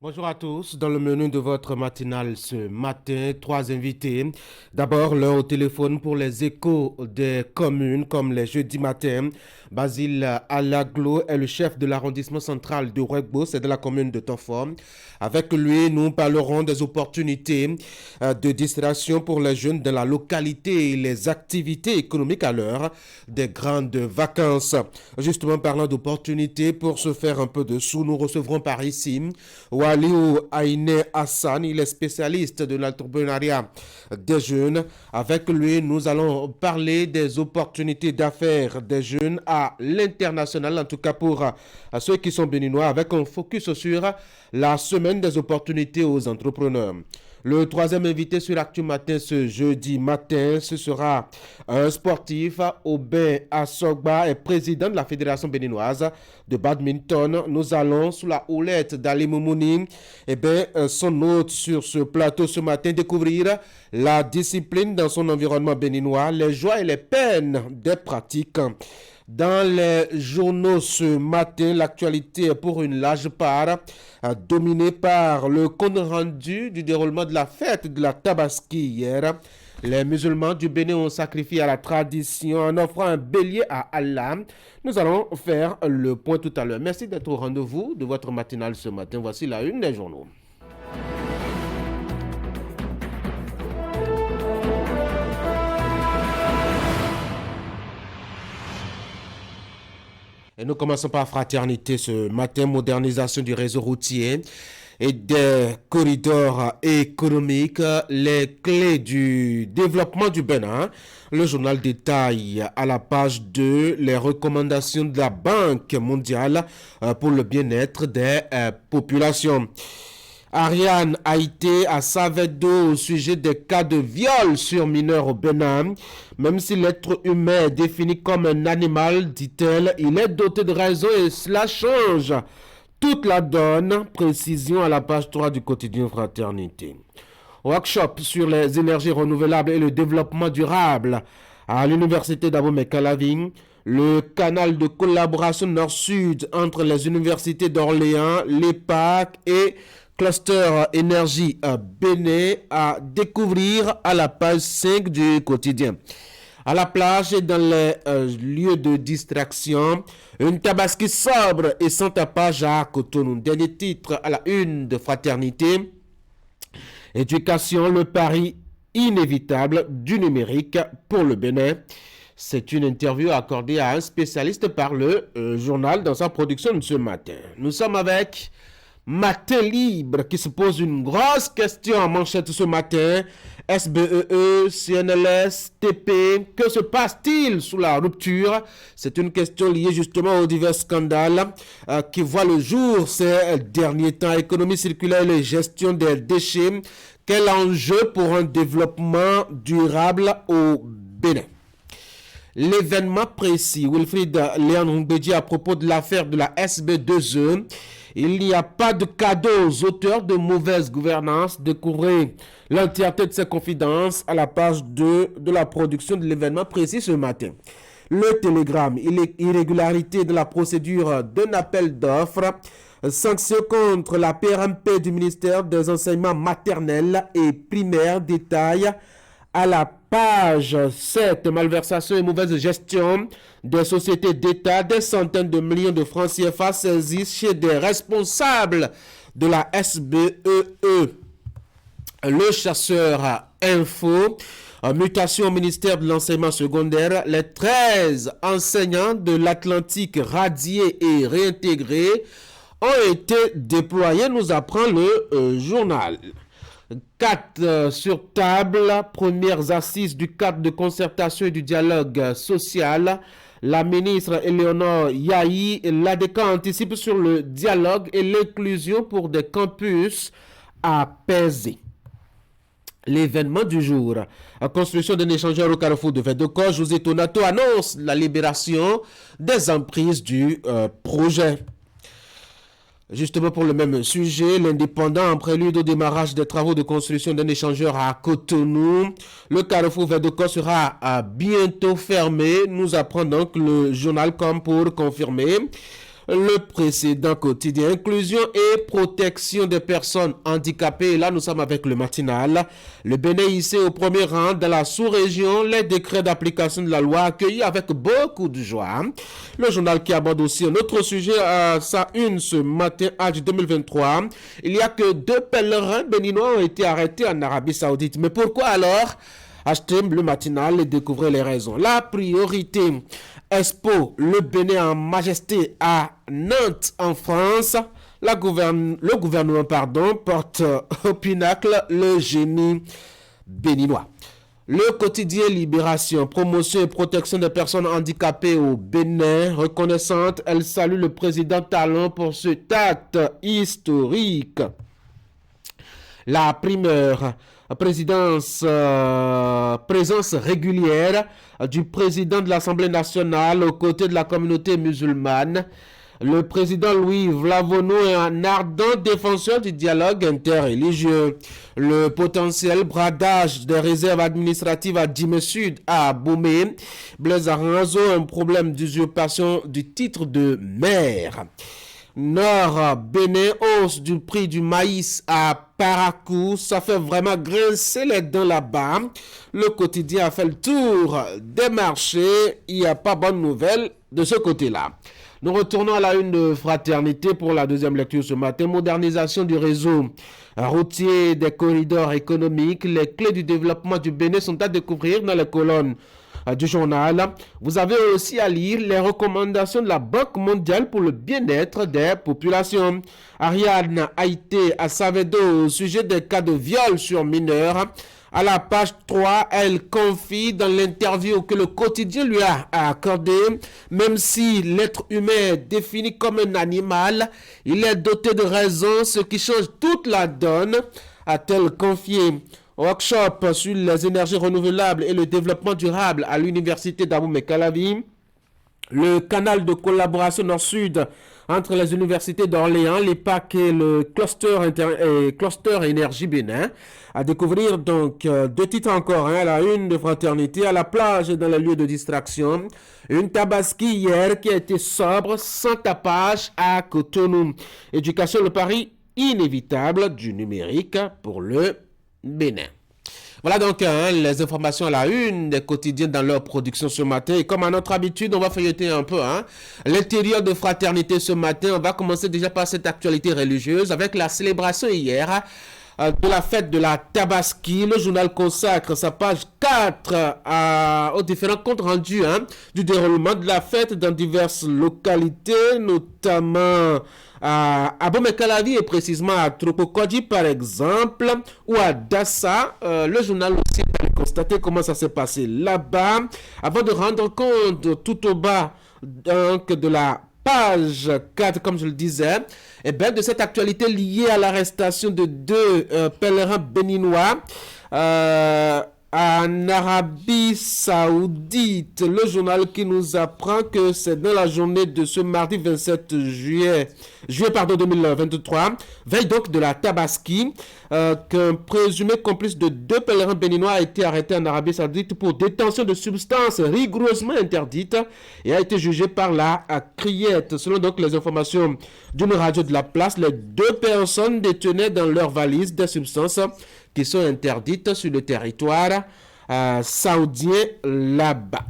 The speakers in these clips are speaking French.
Bonjour à tous. Dans le menu de votre matinale ce matin, trois invités. D'abord, l'un au téléphone pour les échos des communes, comme les jeudis matins. Basile Alaglo est le chef de l'arrondissement central de Ouégbou, c'est de la commune de Tofor. Avec lui, nous parlerons des opportunités de distraction pour les jeunes de la localité et les activités économiques à l'heure des grandes vacances. Justement, parlant d'opportunités pour se faire un peu de sous, nous recevrons par ici Waliou Aïné Hassan, il est spécialiste de l'entrepreneuriat des jeunes. Avec lui, nous allons parler des opportunités d'affaires des jeunes à l'international, en tout cas pour ceux qui sont béninois, avec un focus sur la semaine des opportunités aux entrepreneurs. Le troisième invité sur Actu Matin ce jeudi matin, ce sera un sportif. Aubin Assogba est président de la Fédération béninoise de badminton. Nous allons sous la houlette d'Ali Moumouni, son hôte sur ce plateau ce matin, découvrir la discipline dans son environnement béninois, les joies et les peines des pratiques. Dans les journaux ce matin, l'actualité est pour une large part dominée par le compte rendu du déroulement de la fête de la Tabaski hier. Les musulmans du Bénin ont sacrifié à la tradition en offrant un bélier à Allah. Nous allons faire le point tout à l'heure. Merci d'être au rendez-vous de votre matinale ce matin. Voici la une des journaux. Et nous commençons par fraternité ce matin, modernisation du réseau routier et des corridors économiques, les clés du développement du Bénin. Le journal détaille à la page 2 les recommandations de la Banque mondiale pour le bien-être des populations. Ariane Haïté a savé d'eau au sujet des cas de viol sur mineurs au Bénin. Même si l'être humain est défini comme un animal, dit-elle, il est doté de raison et cela change toute la donne. Précision à la page 3 du quotidien Fraternité. Workshop sur les énergies renouvelables et le développement durable à l'université d'Abomey-Calavi. Le canal de collaboration nord-sud entre les universités d'Orléans, l'EPAC et Cluster Énergie Bénin à découvrir à la page 5 du quotidien. À la plage et dans les lieux de distraction, une Tabaski sobre et sans tapage à Cotonou. Dernier titre à la une de Fraternité. Éducation, le pari inévitable du numérique pour le Bénin. C'est une interview accordée à un spécialiste par le journal dans sa production de ce matin. Nous sommes avec Matin Libre qui se pose une grosse question en manchette ce matin. SBEE, CNLS, TP, que se passe-t-il sous la rupture? C'est une question liée justement aux divers scandales qui voient le jour ces derniers temps. Économie circulaire et gestion des déchets. Quel enjeu pour un développement durable au Bénin? L'événement précis, Wilfried Léon Mbedji à propos de l'affaire de la SB2E. Il n'y a pas de cadeau aux auteurs de mauvaise gouvernance. Découvrez l'entièreté de ces confidences à la page 2 de la production de l'événement précis ce matin. Le télégramme, irrégularité de la procédure d'un appel d'offres, sanctions contre la PRMP du ministère des enseignements maternels et primaires, détail à la page 7, malversation et mauvaise gestion des sociétés d'État, des centaines de millions de francs CFA saisis chez des responsables de la SBEE. Le chasseur info, mutation au ministère de l'enseignement secondaire, les 13 enseignants de l'Atlantique radiés et réintégrés ont été déployés, nous apprend le journal. 4 sur table, premières assises du cadre de concertation et du dialogue social. La ministre Éléonore Yahi et l'ADECA anticipent sur le dialogue et l'inclusion pour des campus apaisés. L'événement du jour, la construction d'un échangeur au carrefour de Vedoko, José Tonato annonce la libération des emprises du projet. Justement pour le même sujet, l'Indépendant en prélude au démarrage des travaux de construction d'un échangeur à Cotonou. Le carrefour Vedoko sera bientôt fermé. Nous apprend donc le journal comme pour confirmer. Le précédent quotidien, inclusion et protection des personnes handicapées. Et là, nous sommes avec le matinal. Le Bénin hissé au premier rang de la sous-région, les décrets d'application de la loi accueillis avec beaucoup de joie. Le journal qui aborde aussi un autre sujet à sa une ce matin, Hajj 2023. Il n'y a que 2 pèlerins béninois ont été arrêtés en Arabie Saoudite. Mais pourquoi alors? Achetez le matinal et découvrez les raisons. La priorité. Expo, le Bénin en majesté à Nantes en France. Le gouvernement porte au pinacle le génie béninois. Le quotidien Libération, promotion et protection des personnes handicapées au Bénin. Reconnaissante, elle salue le président Talon pour cet acte historique. La primeur, présence régulière du président de l'Assemblée nationale aux côtés de la communauté musulmane. Le président Louis Vlavono est un ardent défenseur du dialogue interreligieux. Le potentiel bradage des réserves administratives à Djimé Sud à Aboumé. Blaise Aranzo, un problème d'usurpation du titre de maire. Nord Bénin, hausse du prix du maïs à Parakou, ça fait vraiment grincer les dents là-bas. Le quotidien a fait le tour des marchés, il n'y a pas bonne nouvelle de ce côté-là. Nous retournons à la une de Fraternité pour la deuxième lecture ce matin. Modernisation du réseau routier des corridors économiques. Les clés du développement du Bénin sont à découvrir dans les colonnes du journal. Vous avez aussi à lire les recommandations de la Banque mondiale pour le bien-être des populations. Ariane Haïté à Savedo au sujet des cas de viol sur mineurs. À la page 3, elle confie dans l'interview que le quotidien lui a accordé, même si l'être humain est défini comme un animal, il est doté de raison, ce qui change toute la donne, a-t-elle confié. Workshop sur les énergies renouvelables et le développement durable à l'université d'Abomey-Calavi. Le canal de collaboration nord-sud entre les universités d'Orléans, l'EPAC et le cluster énergie Bénin. À découvrir donc 2 titres encore, la une de Fraternité, à la plage et dans les lieux de distraction. Une tabaski hier qui a été sobre, sans tapage à Cotonou. Éducation, le pari inévitable du numérique pour le Bénin. Voilà donc les informations à la une des quotidiens dans leur production ce matin. Et comme à notre habitude, on va feuilleter un peu l'intérieur de Fraternité ce matin. On va commencer déjà par cette actualité religieuse avec la célébration hier de la fête de la Tabaski. Le journal consacre sa page 4 aux différents comptes rendus du déroulement de la fête dans diverses localités, notamment à Abomey-Calavi et précisément à Tropokodji par exemple, ou à Dassa. Le journal aussi a constaté comment ça s'est passé là-bas, avant de rendre compte tout au bas donc, de la page 4, comme je le disais, de cette actualité liée à l'arrestation de 2 pèlerins béninois en Arabie Saoudite. Le journal qui nous apprend que c'est dans la journée de ce mardi 27 juillet 2023, veille donc de la Tabaski, qu'un présumé complice de 2 pèlerins béninois a été arrêté en Arabie Saoudite pour détention de substances rigoureusement interdites et a été jugé par la criette. Selon donc les informations d'une radio de la place, les 2 personnes détenaient dans leur valise des substances qui sont interdites sur le territoire saoudien là-bas.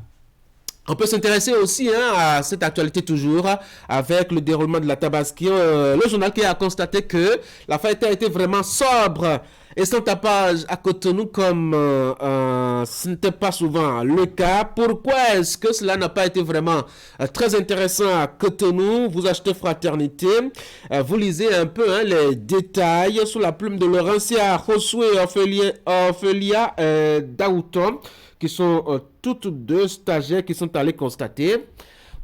On peut s'intéresser aussi à cette actualité toujours avec le déroulement de la Tabaski. Le journal qui a constaté que la fête a été vraiment sobre et sans tapage à Cotonou comme ce n'était pas souvent le cas. Pourquoi est-ce que cela n'a pas été vraiment très intéressant à Cotonou? Vous achetez Fraternité, vous lisez un peu les détails sous la plume de Laurentia Josué et Ophélia Daouton, qui sont toutes 2 stagiaires qui sont allés constater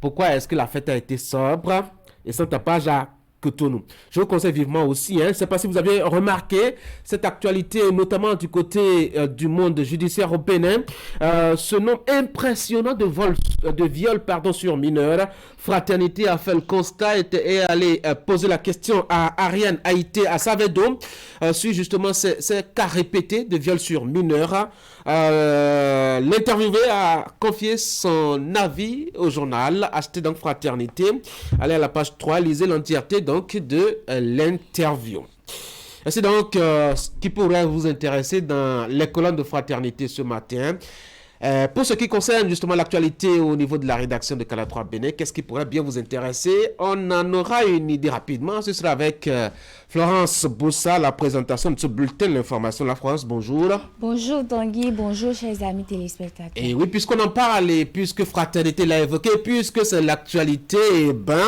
pourquoi est-ce que la fête a été sobre et sans tapage à Cotonou. Je vous conseille vivement aussi, je ne sais pas si vous avez remarqué cette actualité, notamment du côté du monde judiciaire au Bénin, ce nombre impressionnant de viols sur mineurs. Fraternité a fait le constat et est allé poser la question à Ariane Haïté à Savedo sur justement ces cas répétés de viols sur mineurs. L'interviewé a confié son avis au journal acheté donc Fraternité. Allez à la page 3, lisez l'entièreté donc de l'interview. C'est donc ce qui pourrait vous intéresser dans les colonnes de Fraternité ce matin. Pour ce qui concerne justement l'actualité au niveau de la rédaction de Canal 3 Bénin, qu'est-ce qui pourrait bien vous intéresser? On en aura une idée rapidement. Ce sera avec Florence Boussa, la présentation de ce bulletin de l'information. La France, bonjour. Bonjour Tanguy, bonjour chers amis téléspectateurs. Et oui, puisqu'on en parle et puisque Fraternité l'a évoqué, puisque c'est l'actualité,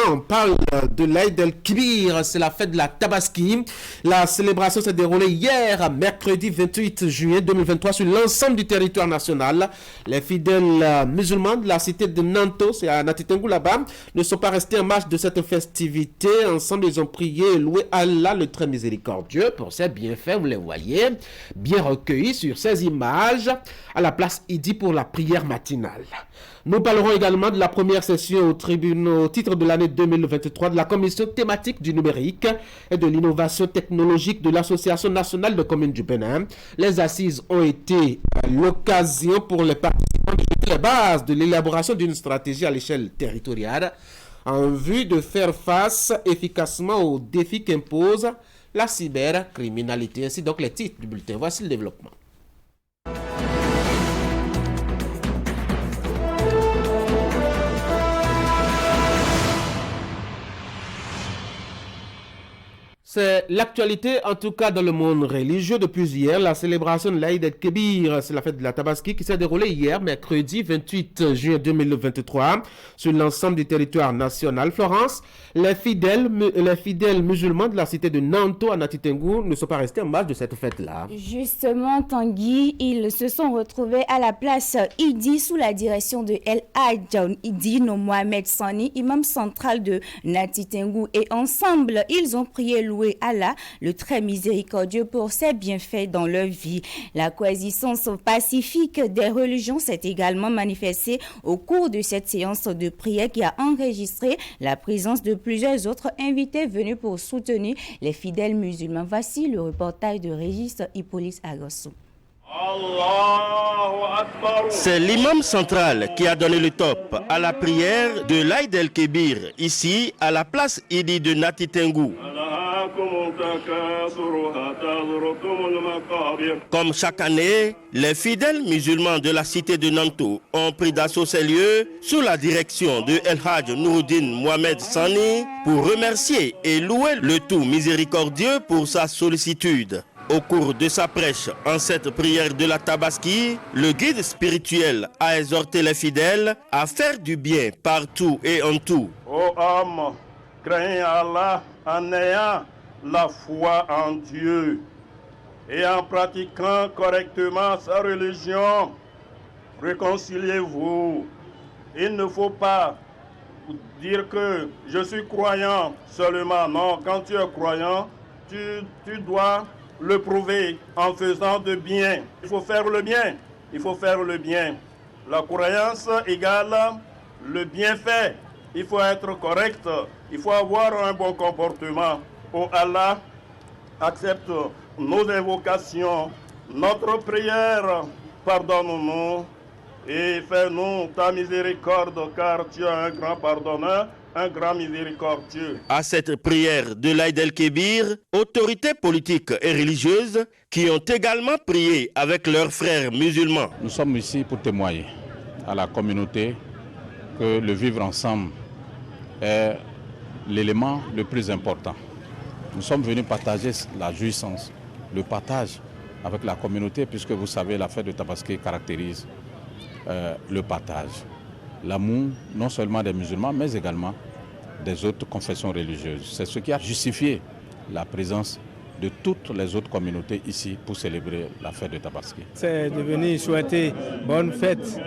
on parle de l'Aïd el-Kibir, c'est la fête de la Tabaski. La célébration s'est déroulée hier, mercredi 28 juillet 2023, sur l'ensemble du territoire national. Les fidèles musulmans de la cité de Nanto, c'est à Natitengou là-bas, ne sont pas restés en marge de cette festivité. Ensemble, ils ont prié et loué Allah, le très miséricordieux, pour ses bienfaits. Vous les voyez, bien recueillis sur ces images, à la place Idi pour la prière matinale. Nous parlerons également de la première session au titre de l'année 2023 de la commission thématique du numérique et de l'innovation technologique de l'Association nationale de communes du Bénin. Les assises ont été l'occasion pour les participants de jeter les bases de l'élaboration d'une stratégie à l'échelle territoriale en vue de faire face efficacement aux défis qu'impose la cybercriminalité. Ainsi donc les titres du bulletin. Voici le développement. C'est l'actualité, en tout cas dans le monde religieux. Depuis hier, la célébration de l'Aïd el-Kébir, c'est la fête de la Tabaski qui s'est déroulée hier, mercredi 28 juin 2023, sur l'ensemble du territoire national. Florence, les fidèles musulmans de la cité de Nanto à Natitengou ne sont pas restés en marge de cette fête-là. Justement, Tanguy, ils se sont retrouvés à la place Idi sous la direction de El Hadj Idi No Mohamed Sani, imam central de Natitengou. Et ensemble, ils ont prié louer Allah, le très miséricordieux, pour ses bienfaits dans leur vie. La coexistence pacifique des religions s'est également manifestée au cours de cette séance de prière qui a enregistré la présence de plusieurs autres invités venus pour soutenir les fidèles musulmans. Voici le reportage de Régis Hippolyte Agossou. C'est l'imam central qui a donné le top à la prière de l'Aïd el-Kébir, ici à la place Idi de Natitengou. Comme chaque année, les fidèles musulmans de la cité de Nanto ont pris d'assaut ces lieux sous la direction de El Hadj Nouruddin Mohamed Sani pour remercier et louer le tout miséricordieux pour sa sollicitude. Au cours de sa prêche en cette prière de la Tabaski, le guide spirituel a exhorté les fidèles à faire du bien partout et en tout. Ô homme, craignez Allah en ayant la foi en Dieu et en pratiquant correctement sa religion, réconciliez-vous. Il ne faut pas dire que je suis croyant seulement. Non, quand tu es croyant, tu dois le prouver en faisant de bien. Il faut faire le bien. Il faut faire le bien. La croyance égale le bienfait. Il faut être correct. Il faut avoir un bon comportement. Oh Allah, accepte nos invocations, notre prière. Pardonne-nous et fais-nous ta miséricorde, car tu es un grand pardonneur, un grand miséricordieux. À cette prière de l'Aïd el-Kébir, autorités politiques et religieuses qui ont également prié avec leurs frères musulmans. Nous sommes ici pour témoigner à la communauté que le vivre ensemble est l'élément le plus important. Nous sommes venus partager la jouissance, le partage avec la communauté, puisque vous savez, la fête de Tabaski caractérise le partage, l'amour non seulement des musulmans, mais également des autres confessions religieuses. C'est ce qui a justifié la présence de toutes les autres communautés ici pour célébrer la fête de Tabaski. C'est de venir souhaiter bonne fête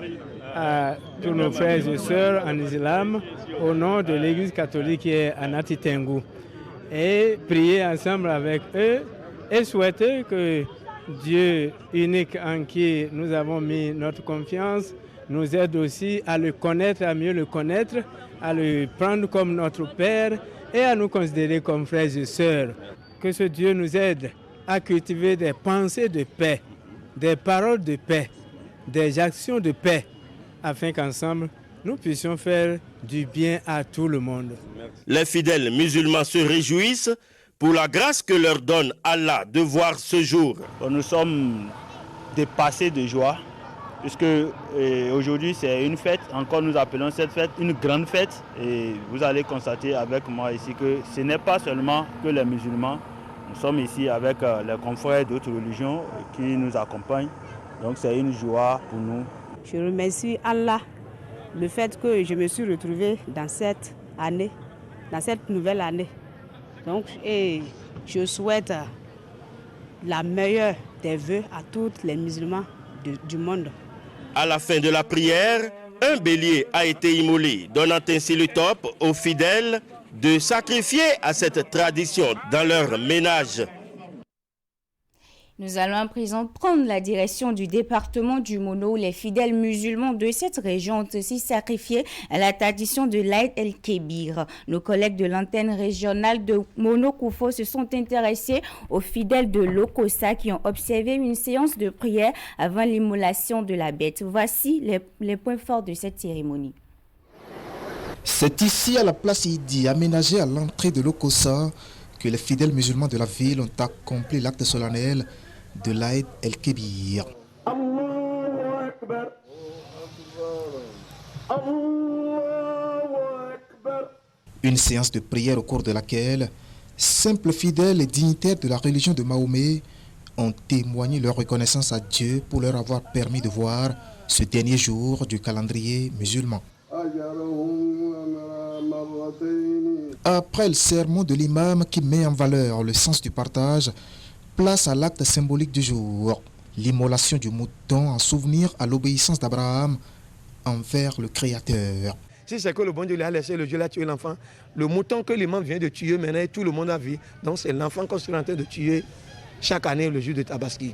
à tous nos frères et sœurs en islam au nom de l'église catholique qui est à Natitengou et prier ensemble avec eux et souhaiter que Dieu unique en qui nous avons mis notre confiance nous aide aussi à le connaître, à mieux le connaître, à le prendre comme notre Père et à nous considérer comme frères et sœurs. Que ce Dieu nous aide à cultiver des pensées de paix, des paroles de paix, des actions de paix, afin qu'ensemble, nous puissions faire du bien à tout le monde. Les fidèles musulmans se réjouissent pour la grâce que leur donne Allah de voir ce jour. Nous sommes dépassés de joie, puisque aujourd'hui c'est une fête. Encore nous appelons cette fête une grande fête. Et vous allez constater avec moi ici que ce n'est pas seulement que les musulmans. Nous sommes ici avec les confrères d'autres religions qui nous accompagnent. Donc c'est une joie pour nous. Je remercie Allah le fait que je me suis retrouvée dans cette année, dans cette nouvelle année. Donc, et je souhaite la meilleure des vœux à tous les musulmans du monde. À la fin de la prière, un bélier a été immolé, donnant ainsi le top aux fidèles de sacrifier à cette tradition dans leur ménage. Nous allons à présent prendre la direction du département du Mono où les fidèles musulmans de cette région ont aussi sacrifié à la tradition de l'Aïd el-Kébir. Nos collègues de l'antenne régionale de Mono-Koufo se sont intéressés aux fidèles de Lokossa qui ont observé une séance de prière avant l'immolation de la bête. Voici les points forts de cette cérémonie. C'est ici à la place Idi, aménagée à l'entrée de Lokossa, que les fidèles musulmans de la ville ont accompli l'acte solennel de l'Aïd el-Kébir. Une séance de prière au cours de laquelle simples fidèles et dignitaires de la religion de Mahomet ont témoigné leur reconnaissance à Dieu pour leur avoir permis de voir ce dernier jour du calendrier musulman. Après le sermon de l'imam qui met en valeur le sens du partage, place à l'acte symbolique du jour, l'immolation du mouton en souvenir à l'obéissance d'Abraham envers le Créateur. Si c'est que le bon Dieu lui a laissé, le Dieu l'a tué l'enfant. Le mouton que l'imam vient de tuer, maintenant tout le monde a vu. Donc c'est l'enfant qu'on est en train de tuer chaque année le jour de Tabaski.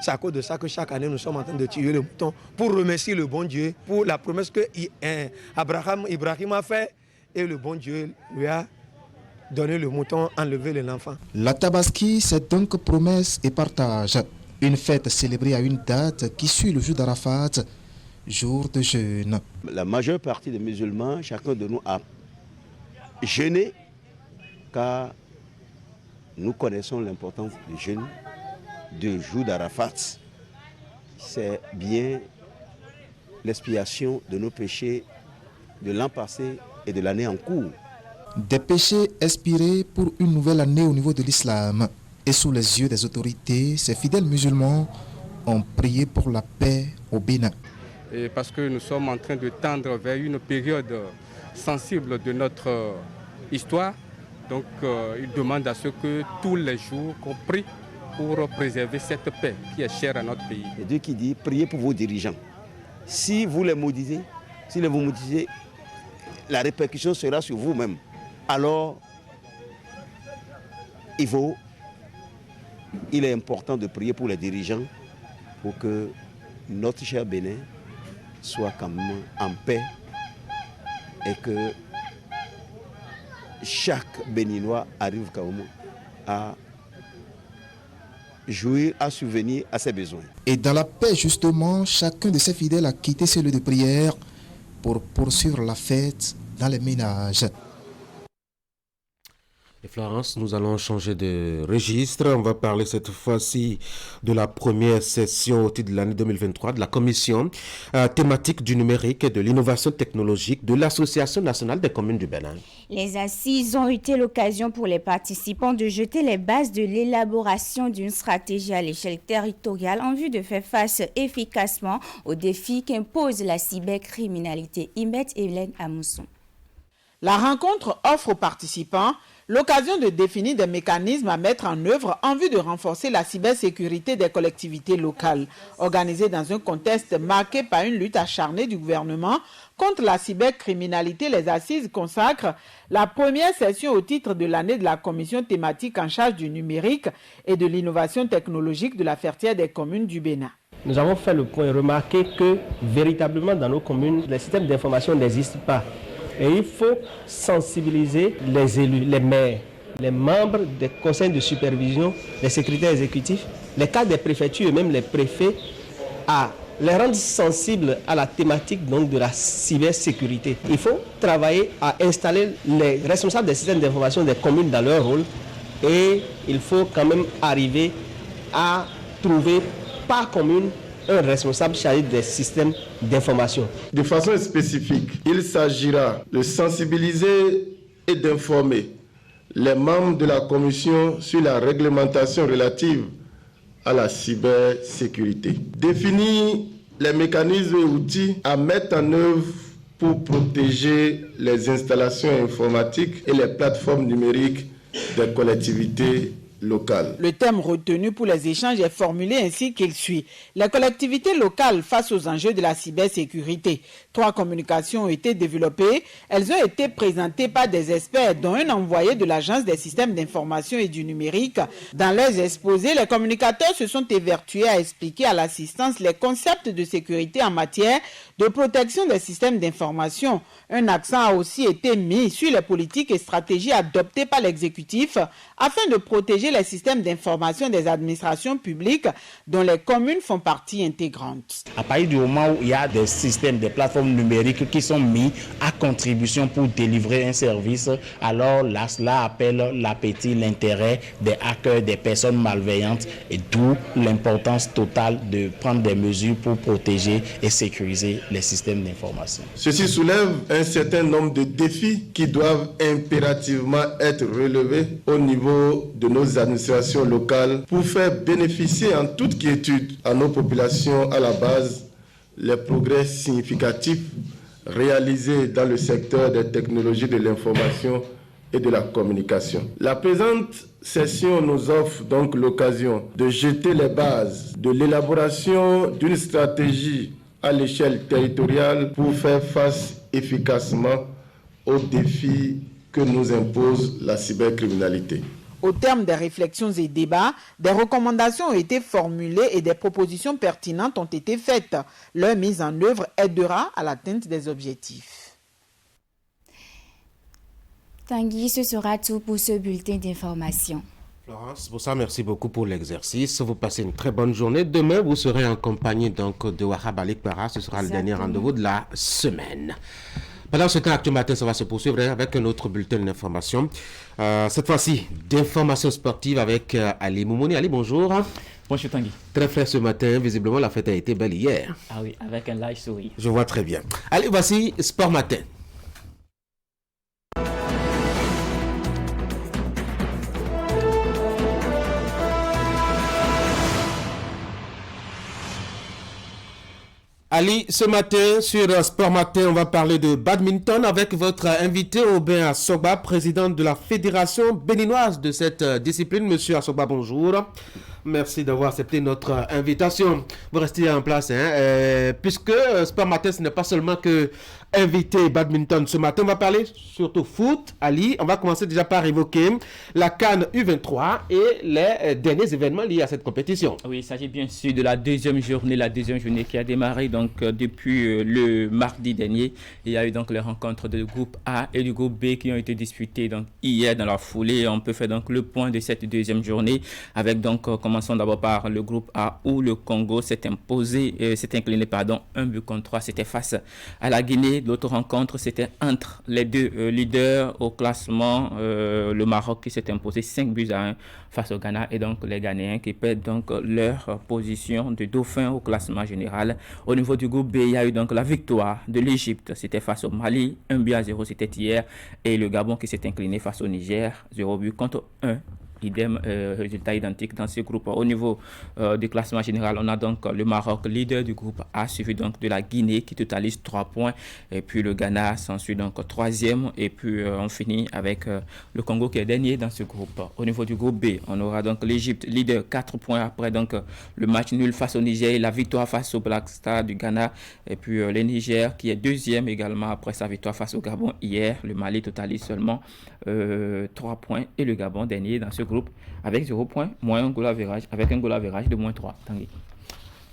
C'est à cause de ça que chaque année nous sommes en train de tuer le mouton pour remercier le bon Dieu pour la promesse que Ibrahim a fait et le bon Dieu lui a donner le mouton, enlever l'enfant. La Tabaski, c'est donc promesse et partage. Une fête célébrée à une date qui suit le jour d'Arafat, jour de jeûne. La majeure partie des musulmans, chacun de nous a jeûné car nous connaissons l'importance du jeûne, du jour d'Arafat. C'est bien l'expiation de nos péchés de l'an passé et de l'année en cours. Des péchés expirés pour une nouvelle année au niveau de l'islam. Et sous les yeux des autorités, ces fidèles musulmans ont prié pour la paix au Bénin. Et parce que nous sommes en train de tendre vers une période sensible de notre histoire, donc il demande à ce que tous les jours qu'on prie pour préserver cette paix qui est chère à notre pays. Et Dieu qui dit, priez pour vos dirigeants. Si vous les maudissez, la répercussion sera sur vous-même. Alors, il est important de prier pour les dirigeants pour que notre cher Bénin soit quand même en paix et que chaque Béninois arrive quand même à jouir, à subvenir à ses besoins. Et dans la paix, justement, chacun de ces fidèles a quitté ce lieu de prière pour poursuivre la fête dans les ménages. Et Florence, nous allons changer de registre. On va parler cette fois-ci de la première session au titre de l'année 2023 de la commission thématique du numérique et de l'innovation technologique de l'Association nationale des communes du Bénin. Les assises ont été l'occasion pour les participants de jeter les bases de l'élaboration d'une stratégie à l'échelle territoriale en vue de faire face efficacement aux défis qu'impose la cybercriminalité. Imet Hélène Amousson. La rencontre offre aux participants l'occasion de définir des mécanismes à mettre en œuvre en vue de renforcer la cybersécurité des collectivités locales. Organisée dans un contexte marqué par une lutte acharnée du gouvernement contre la cybercriminalité, les assises consacrent la première session au titre de l'année de la commission thématique en charge du numérique et de l'innovation technologique de la Fertière des communes du Bénin. nous avons fait le point, remarqué que véritablement dans nos communes, les systèmes d'information n'existent pas. Et il faut sensibiliser les élus, les maires, les membres des conseils de supervision, les secrétaires exécutifs, les cadres des préfectures et même les préfets à les rendre sensibles à la thématique donc, de la cybersécurité. Il faut travailler à installer les responsables des systèmes d'information des communes dans leur rôle et il faut quand même arriver à trouver par commune un responsable chargé des systèmes d'information. De façon spécifique, il s'agira de sensibiliser et d'informer les membres de la commission sur la réglementation relative à la cybersécurité. Définir les mécanismes et outils à mettre en œuvre pour protéger les installations informatiques et les plateformes numériques des collectivités locales. Le thème retenu pour les échanges est formulé ainsi qu'il suit. Les collectivités locales face aux enjeux de la cybersécurité. 3 communications ont été développées. Elles ont été présentées par des experts, dont un envoyé de l'Agence des systèmes d'information et du numérique. Dans leurs exposés, les communicateurs se sont évertués à expliquer à l'assistance les concepts de sécurité en matière de protection des systèmes d'information. Un accent a aussi été mis sur les politiques et stratégies adoptées par l'exécutif afin de protéger les systèmes d'information des administrations publiques dont les communes font partie intégrante. À partir du moment où il y a des systèmes, des plateformes numériques qui sont mis à contribution pour délivrer un service, alors là, cela appelle l'appétit, l'intérêt des hackers, des personnes malveillantes et d'où l'importance totale de prendre des mesures pour protéger et sécuriser les systèmes d'information. Ceci soulève un certain nombre de défis qui doivent impérativement être relevés au niveau de nos administrations locales pour faire bénéficier en toute quiétude à nos populations à la base les progrès significatifs réalisés dans le secteur des technologies de l'information et de la communication. La présente session nous offre donc l'occasion de jeter les bases de l'élaboration d'une stratégie à l'échelle territoriale pour faire face efficacement aux défis que nous impose la cybercriminalité. Au terme des réflexions et débats, des recommandations ont été formulées et des propositions pertinentes ont été faites. Leur mise en œuvre aidera à l'atteinte des objectifs. Tanguy, ce sera tout pour ce bulletin d'information. Florence, pour ça, merci beaucoup pour l'exercice. Vous passez une très bonne journée. Demain, vous serez en compagnie donc, de Wahab Alikpara. Ce sera le dernier rendez-vous de la semaine. Pendant ce temps, Actu Matin, ça va se poursuivre avec un autre bulletin d'information. Cette fois-ci, d'informations sportives avec Ali Moumouni. Ali, bonjour. Bonjour Tanguy. Très frais ce matin. Visiblement, la fête a été belle hier. Ah oui, avec un live sourire. Je vois très bien. Allez, voici Sport Matin. Ali, ce matin, sur Sport Matin, on va parler de badminton avec votre invité Aubin Assoba, président de la Fédération béninoise de cette discipline. Monsieur Assoba, bonjour. Merci d'avoir accepté notre invitation. Vous restez en place, puisque Sport Matin, ce n'est pas seulement que invité badminton. Ce matin, on va parler surtout foot. Ali, on va commencer déjà par évoquer la CAN U23 et les derniers événements liés à cette compétition. Oui, il s'agit bien sûr de la deuxième journée qui a démarré donc depuis le mardi dernier. Il y a eu donc les rencontres du groupe A et du groupe B qui ont été disputées donc hier dans la foulée. On peut faire donc le point de cette deuxième journée avec donc commençons d'abord par le groupe A où le Congo s'est incliné 1-3, c'était face à la Guinée. L'autre rencontre, c'était entre les deux leaders au classement. Le Maroc qui s'est imposé 5-1 face au Ghana et donc les Ghanéens qui perdent donc leur position de dauphin au classement général. Au niveau du groupe B, il y a eu donc la victoire de l'Égypte, c'était face au Mali, 1-0, c'était hier. Et le Gabon qui s'est incliné face au Niger, 0-1. Idem, résultat identique dans ce groupe. Au niveau du classement général, on a donc le Maroc, leader du groupe A, suivi donc de la Guinée qui totalise 3 points. Et puis le Ghana s'ensuit donc 3e. Et puis on finit avec le Congo qui est dernier dans ce groupe. Au niveau du groupe B, on aura donc l'Égypte, leader, 4 points après donc le match nul face au Niger, la victoire face au Black Star du Ghana. Et puis le Niger qui est 2e également après sa victoire face au Gabon hier. Le Mali totalise seulement 3 points et le Gabon dernier dans ce groupe avec 0 points, moins un goal average, avec un goal average de -3. Tanguy.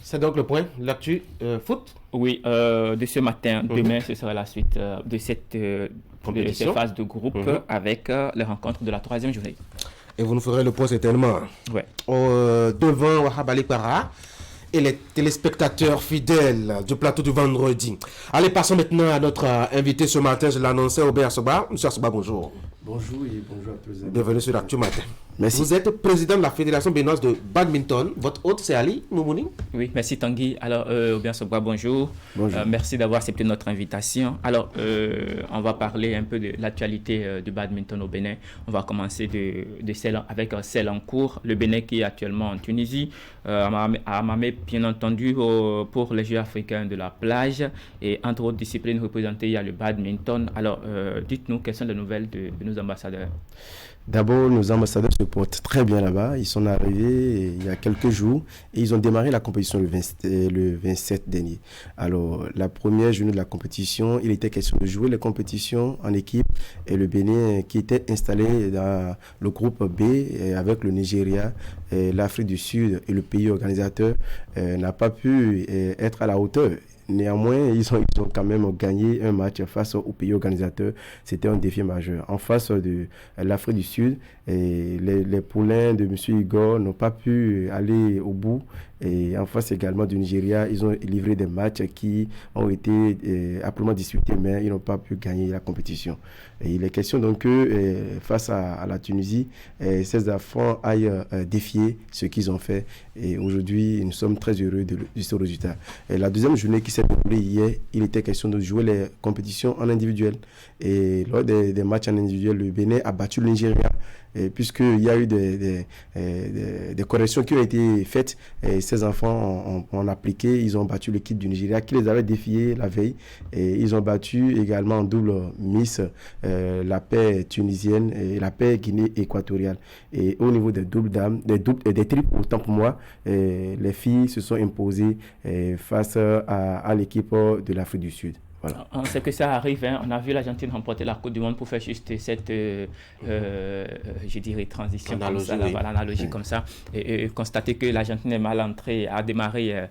C'est donc le point, l'actu foot. Oui, de ce matin. Demain, ce sera la suite de cette phase de groupe avec les rencontres de la 3e journée. Et vous nous ferez le point certainement. Ouais. Devant Wahab Ali Para et les téléspectateurs fidèles du plateau du vendredi. Allez, passons maintenant à notre invité ce matin. Je l'annonçais, Aubert Soba. Monsieur Soba, bonjour. Bonjour et bonjour à tous. Bienvenue sur l'Actu Matin. Merci. Vous êtes président de la Fédération béninoise de badminton. Votre hôte, c'est Ali Moumouni. Oui, merci Tanguy. Alors, Aubert Soba, bonjour. Bonjour. Merci d'avoir accepté notre invitation. Alors, on va parler un peu de l'actualité du badminton au Bénin. On va commencer avec celle en cours. Le Bénin qui est actuellement en Tunisie, à Mamé, bien entendu, pour les Jeux africains de la plage. Et entre autres disciplines représentées, il y a le badminton. Alors, dites-nous quelles sont les nouvelles de nos ambassadeurs. D'abord, nos ambassadeurs se portent très bien là-bas. Ils sont arrivés il y a quelques jours et ils ont démarré la compétition le 27 dernier. Alors, la première journée de la compétition, il était question de jouer les compétitions en équipe et le Bénin qui était installé dans le groupe B avec le Nigeria, l'Afrique du Sud et le pays organisateur n'a pas pu être à la hauteur. Néanmoins, ils ont quand même gagné un match face au pays organisateur. C'était un défi majeur. En face de l'Afrique du Sud, les poulains de M. Igor n'ont pas pu aller au bout. Et en face également du Nigeria, ils ont livré des matchs qui ont été amplement disputés, mais ils n'ont pas pu gagner la compétition. Et il est question donc que face à la Tunisie, ces enfants aillent défier ce qu'ils ont fait. Et aujourd'hui, nous sommes très heureux de ce résultat. Et la deuxième journée qui s'est déroulée hier, il était question de jouer les compétitions en individuel. Et lors des matchs en individuel, le Bénin a battu le Nigeria. Puisqu'il y a eu des corrections qui ont été faites, et ces enfants ont appliqué, ils ont battu l'équipe du Nigeria qui les avait défiés la veille, et ils ont battu également en double Miss la paix tunisienne et la paix Guinée équatoriale. Et au niveau des doubles dames, des triples, autant pour moi, les filles se sont imposées face à l'équipe de l'Afrique du Sud. Voilà. On sait que ça arrive, hein. On a vu l'Argentine remporter la Coupe du Monde pour faire juste cette, je dirais, transition analogie, comme ça, l'analogie comme ça, et constater que l'Argentine est mal entrée, a démarré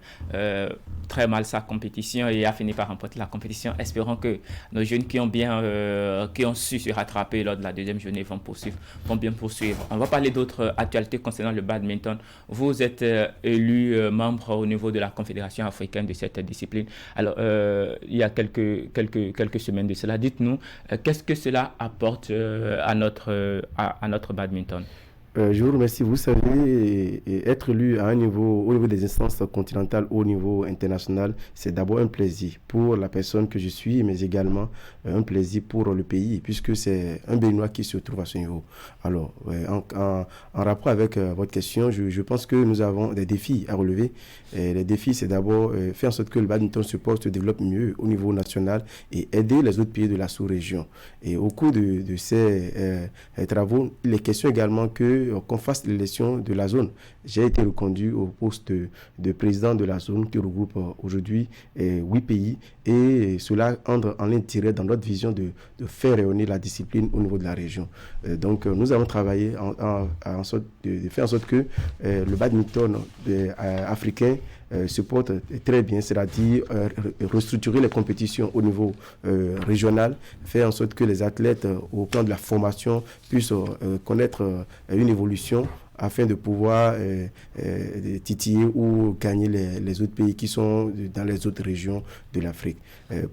très mal sa compétition et a fini par remporter la compétition. Espérons que nos jeunes qui ont su se rattraper lors de la deuxième journée vont bien poursuivre. On va parler d'autres actualités concernant le badminton. Vous êtes élu membre au niveau de la Confédération africaine de cette discipline. Alors, il y a quelques semaines de cela. Dites-nous, qu'est-ce que cela apporte à notre badminton? Je vous remercie. Vous savez, être élu à au niveau des instances continentales, au niveau international, c'est d'abord un plaisir pour la personne que je suis, mais également un plaisir pour le pays, puisque c'est un Béninois qui se trouve à ce niveau. Alors, en rapport avec votre question, je pense que nous avons des défis à relever. Et les défis, c'est d'abord faire en sorte que le badminton se développe mieux au niveau national et aider les autres pays de la sous-région. Et au cours de ces travaux, il est question également qu'on fasse l'élection de la zone. J'ai été reconduit au poste de président de la zone qui regroupe aujourd'hui 8 pays et cela entre en ligne directe dans notre vision de faire rayonner la discipline au niveau de la région. Donc nous avons travaillé de faire en sorte que le badminton africain se porte très bien, c'est-à-dire restructurer les compétitions au niveau régional, faire en sorte que les athlètes au plan de la formation puissent connaître une évolution afin de pouvoir titiller ou gagner les autres pays qui sont dans les autres régions de l'Afrique.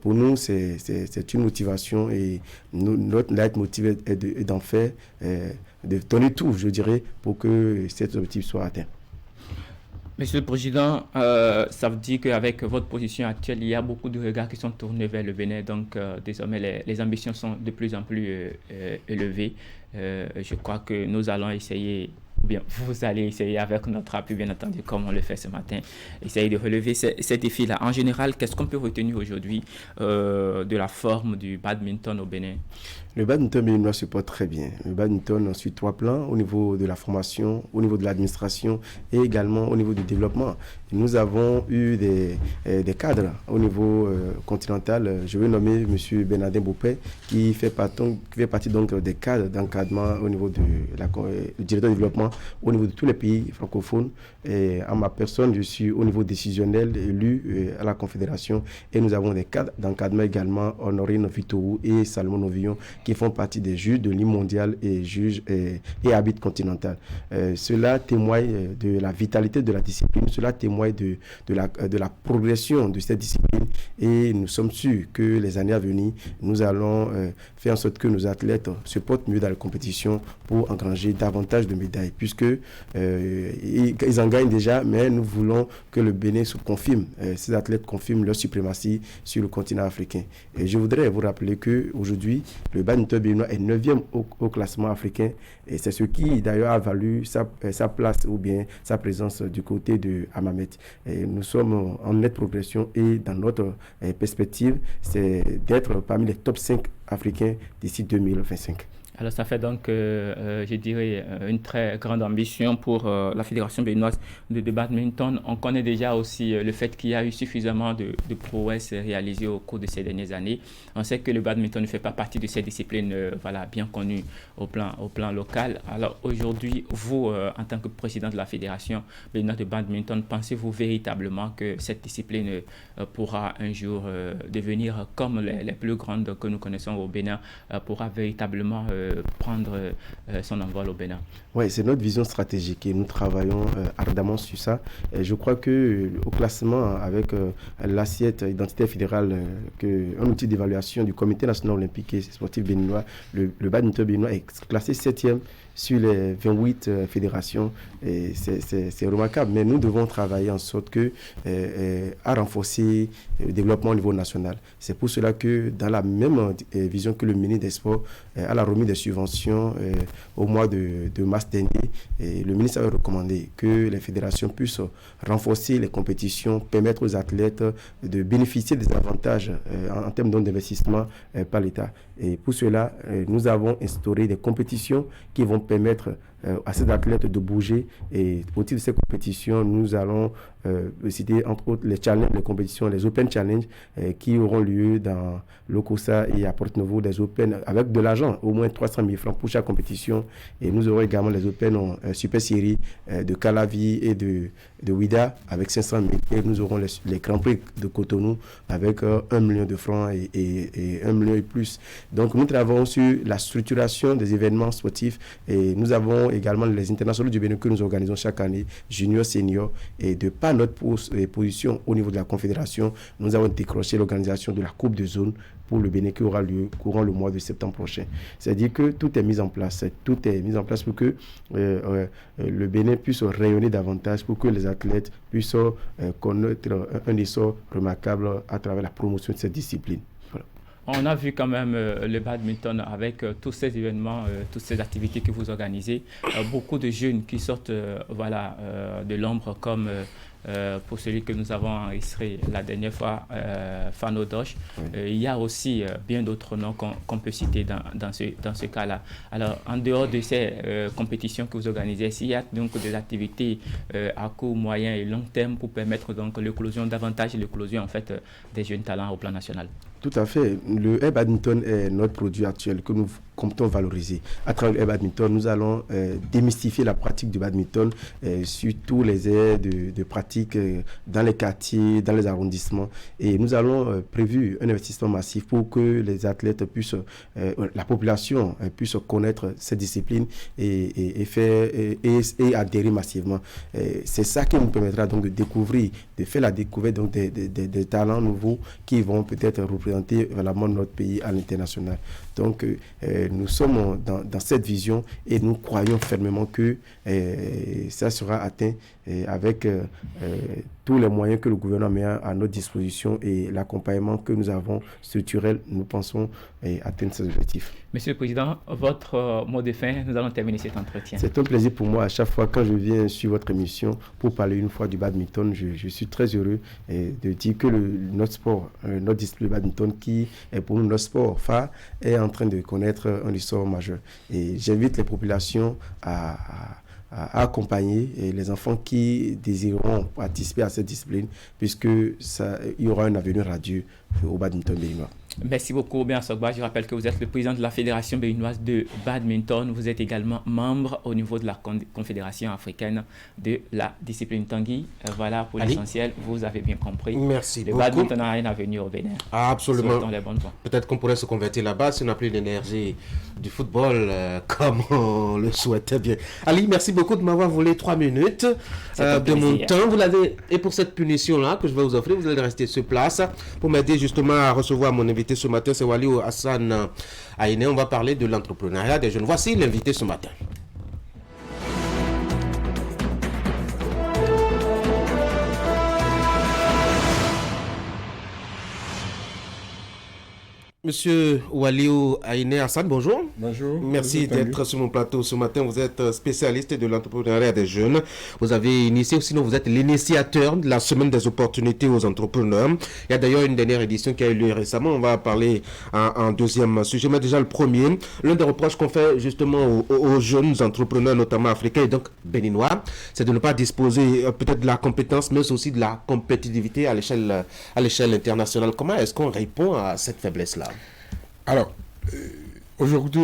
Pour nous, c'est une motivation et notre leitmotiv est d'en faire, de donner tout, je dirais, pour que cet objectif soit atteint. Monsieur le Président, ça veut dire qu'avec votre position actuelle, il y a beaucoup de regards qui sont tournés vers le Bénin. Donc, désormais, les ambitions sont de plus en plus élevées. Je crois que nous allons essayer, bien, vous allez essayer avec notre appui, bien entendu, comme on le fait ce matin, essayer de relever ces défis-là. En général, qu'est-ce qu'on peut retenir aujourd'hui de la forme du badminton au Bénin? Le badminton béninois se porte très bien. Le badminton suit 3 plans, au niveau de la formation, au niveau de l'administration et également au niveau du développement. Nous avons eu des cadres au niveau continental. Je vais nommer M. Bernardin Boupé qui fait partie donc des cadres d'encadrement au niveau du directeur de développement également au niveau de tous les pays francophones. Et en ma personne, je suis au niveau décisionnel élu à la Confédération et nous avons des cadres d'encadrement également, Honorine Vitourou et Salomon Novillon, qui font partie des juges de l'île mondiale et juges et arbitres continental. Cela témoigne de la vitalité de la discipline, cela témoigne de la progression de cette discipline et nous sommes sûrs que les années à venir, nous allons faire en sorte que nos athlètes se portent mieux dans la compétition pour engranger davantage de médailles, puisque ils en gagnent déjà, mais nous voulons que le Bénin se confirme, ces athlètes confirment leur suprématie sur le continent africain. Et je voudrais vous rappeler qu'aujourd'hui, le badminton béninois est 9e au classement africain et c'est ce qui d'ailleurs a valu sa place ou bien sa présence du côté de Hammamet. Et nous sommes en nette progression et dans notre perspective, c'est d'être parmi les top 5 africains d'ici 2025. Alors ça fait donc, je dirais, une très grande ambition pour la Fédération béninoise de badminton. On connaît déjà aussi le fait qu'il y a eu suffisamment de prouesses réalisées au cours de ces dernières années. On sait que le badminton ne fait pas partie de ces disciplines bien connues au plan local. Alors aujourd'hui, vous, en tant que président de la Fédération béninoise de badminton, pensez-vous véritablement que cette discipline pourra un jour devenir comme les plus grandes que nous connaissons au Bénin, pourra véritablement prendre son envol au Bénin? Oui, c'est notre vision stratégique et nous travaillons ardemment sur ça. Et je crois qu'au classement, avec l'assiette identitaire fédérale, un outil d'évaluation du Comité national olympique et sportif béninois, le badminton béninois est classé 7e sur les 28 fédérations. Et c'est remarquable, mais nous devons travailler en sorte à renforcer le développement au niveau national. C'est pour cela que dans la même vision que le ministre des Sports à la remise des subventions au mois de mars dernier, le ministre avait recommandé que les fédérations puissent renforcer les compétitions, permettre aux athlètes de bénéficier des avantages en termes d'investissement par l'État. Et pour cela, nous avons instauré des compétitions qui vont permettre à ces athlètes de bouger. Et au titre de ces compétitions, nous allons citer entre autres les challenges, les compétitions, les Open Challenge qui auront lieu dans l'Okosa et à Porto-Novo, des Open avec de l'argent, au moins 300 000 francs pour chaque compétition. Et nous aurons également les Open en Super Série de Calavi et de Ouida avec 500 000. Et nous aurons les Grands Prix de Cotonou avec 1 million de francs et 1 million et plus. Donc nous travaillons sur la structuration des événements sportifs et nous avons également les internationaux du Bénin que nous organisons chaque année, junior, senior, et de par notre position au niveau de la Confédération, nous avons décroché l'organisation de la Coupe de zone pour le Bénin qui aura lieu courant le mois de septembre prochain. C'est-à-dire que tout est mis en place. Tout est mis en place pour que le Bénin puisse rayonner davantage, pour que les athlètes puissent connaître un essor remarquable à travers la promotion de cette discipline. On a vu quand même le badminton avec tous ces événements, toutes ces activités que vous organisez. Beaucoup de jeunes qui sortent de l'ombre comme pour celui que nous avons enregistré la dernière fois, Fano Dosh. Il y a aussi bien d'autres noms qu'on peut citer dans ce cas-là. Alors, en dehors de ces compétitions que vous organisez, s'il y a donc des activités à court, moyen et long terme pour permettre donc davantage l'éclosion en fait des jeunes talents au plan national? Tout à fait. Le badminton est notre produit actuel que nous comptons valoriser. À travers le badminton, nous allons démystifier la pratique du badminton sur tous les aires de pratique dans les quartiers, dans les arrondissements. Et nous allons prévu un investissement massif pour que les athlètes puissent, la population puisse connaître cette discipline et adhérer massivement. C'est ça qui nous permettra donc de découvrir, de faire la découverte donc des talents nouveaux qui vont peut-être représenter vraiment notre pays à l'international. Donc, nous sommes dans cette vision et nous croyons fermement que ça sera atteint avec tous les moyens que le gouvernement met à notre disposition et l'accompagnement que nous avons structurel, nous pensons atteindre ces objectifs. Monsieur le Président, votre mot de fin, nous allons terminer cet entretien. C'est un plaisir pour moi à chaque fois quand je viens sur votre émission pour parler une fois du badminton. Je suis très heureux de dire que notre sport, notre discipline badminton qui est pour nous notre sport phare est en train de connaître un essor majeur. Et j'invite les populations à accompagner les enfants qui désireront participer à cette discipline puisque il y aura un avenir radieux au badminton béninois. Merci beaucoup, Bien Sogba. Je rappelle que vous êtes le président de la Fédération béninoise de badminton. Vous êtes également membre au niveau de la Confédération africaine de la discipline Tanguy. Voilà, pour l'essentiel, vous avez bien compris. Merci le beaucoup. Le badminton n'a rien à venir au Bénin. Absolument. Peut-être qu'on pourrait se convertir là-bas si on n'a plus l'énergie du football comme on le souhaitait bien. Ali, merci beaucoup de m'avoir volé 3 minutes de mon temps. Vous l'avez, et pour cette punition-là que je vais vous offrir, vous allez rester sur place pour m'aider justement à recevoir mon invité ce matin, c'est Waliou Hassan Aïné. On va parler de l'entrepreneuriat des jeunes. Voici l'invité ce matin. Monsieur Waliou Aïné Hassan, bonjour. Bonjour. Merci d'être sur mon plateau ce matin. Vous êtes spécialiste de l'entrepreneuriat des jeunes. Vous avez initié, sinon vous êtes l'initiateur de la semaine des opportunités aux entrepreneurs. Il y a d'ailleurs une dernière édition qui a eu lieu récemment. On va parler en deuxième sujet, mais déjà le premier. L'un des reproches qu'on fait justement aux jeunes entrepreneurs, notamment africains et donc béninois, c'est de ne pas disposer peut-être de la compétence, mais aussi de la compétitivité à l'échelle internationale. Comment est-ce qu'on répond à cette faiblesse-là? Alors, aujourd'hui,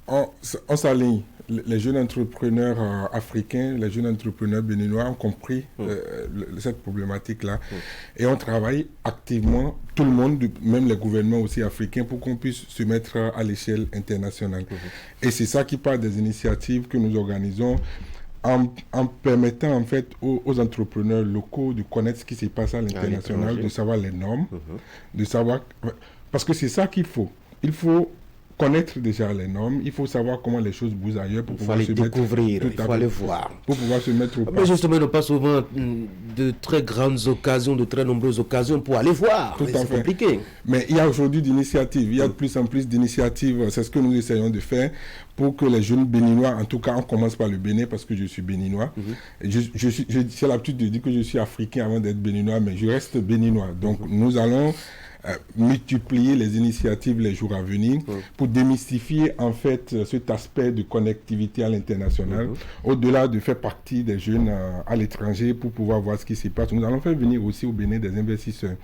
on s'aligne. Les jeunes entrepreneurs africains, les jeunes entrepreneurs béninois ont compris cette problématique-là. Et on travaille activement, tout le monde, même les gouvernements aussi africains, pour qu'on puisse se mettre à l'échelle internationale. Et c'est ça qui part des initiatives que nous organisons en permettant en fait aux entrepreneurs locaux de connaître ce qui se passe à l'international, de savoir les normes, de savoir... Parce que c'est ça qu'il faut. Il faut connaître déjà les normes, il faut savoir comment les choses bougent ailleurs pour pouvoir se découvrir, il faut aller voir. Pour pouvoir se mettre au pas. Mais justement, il n'y a pas souvent de très grandes occasions, de très nombreuses occasions pour aller voir. C'est compliqué. Mais il y a aujourd'hui d'initiatives, il y a de plus en plus d'initiatives, c'est ce que nous essayons de faire pour que les jeunes béninois, en tout cas on commence par le Bénin parce que je suis béninois. J'ai l'habitude de dire que je suis africain avant d'être béninois, mais je reste béninois. Donc nous allons multiplier les initiatives les jours à venir pour démystifier en fait cet aspect de connectivité à l'international, au-delà de faire partie des jeunes à l'étranger pour pouvoir voir ce qui se passe. Nous allons faire venir aussi au Bénin des investisseurs.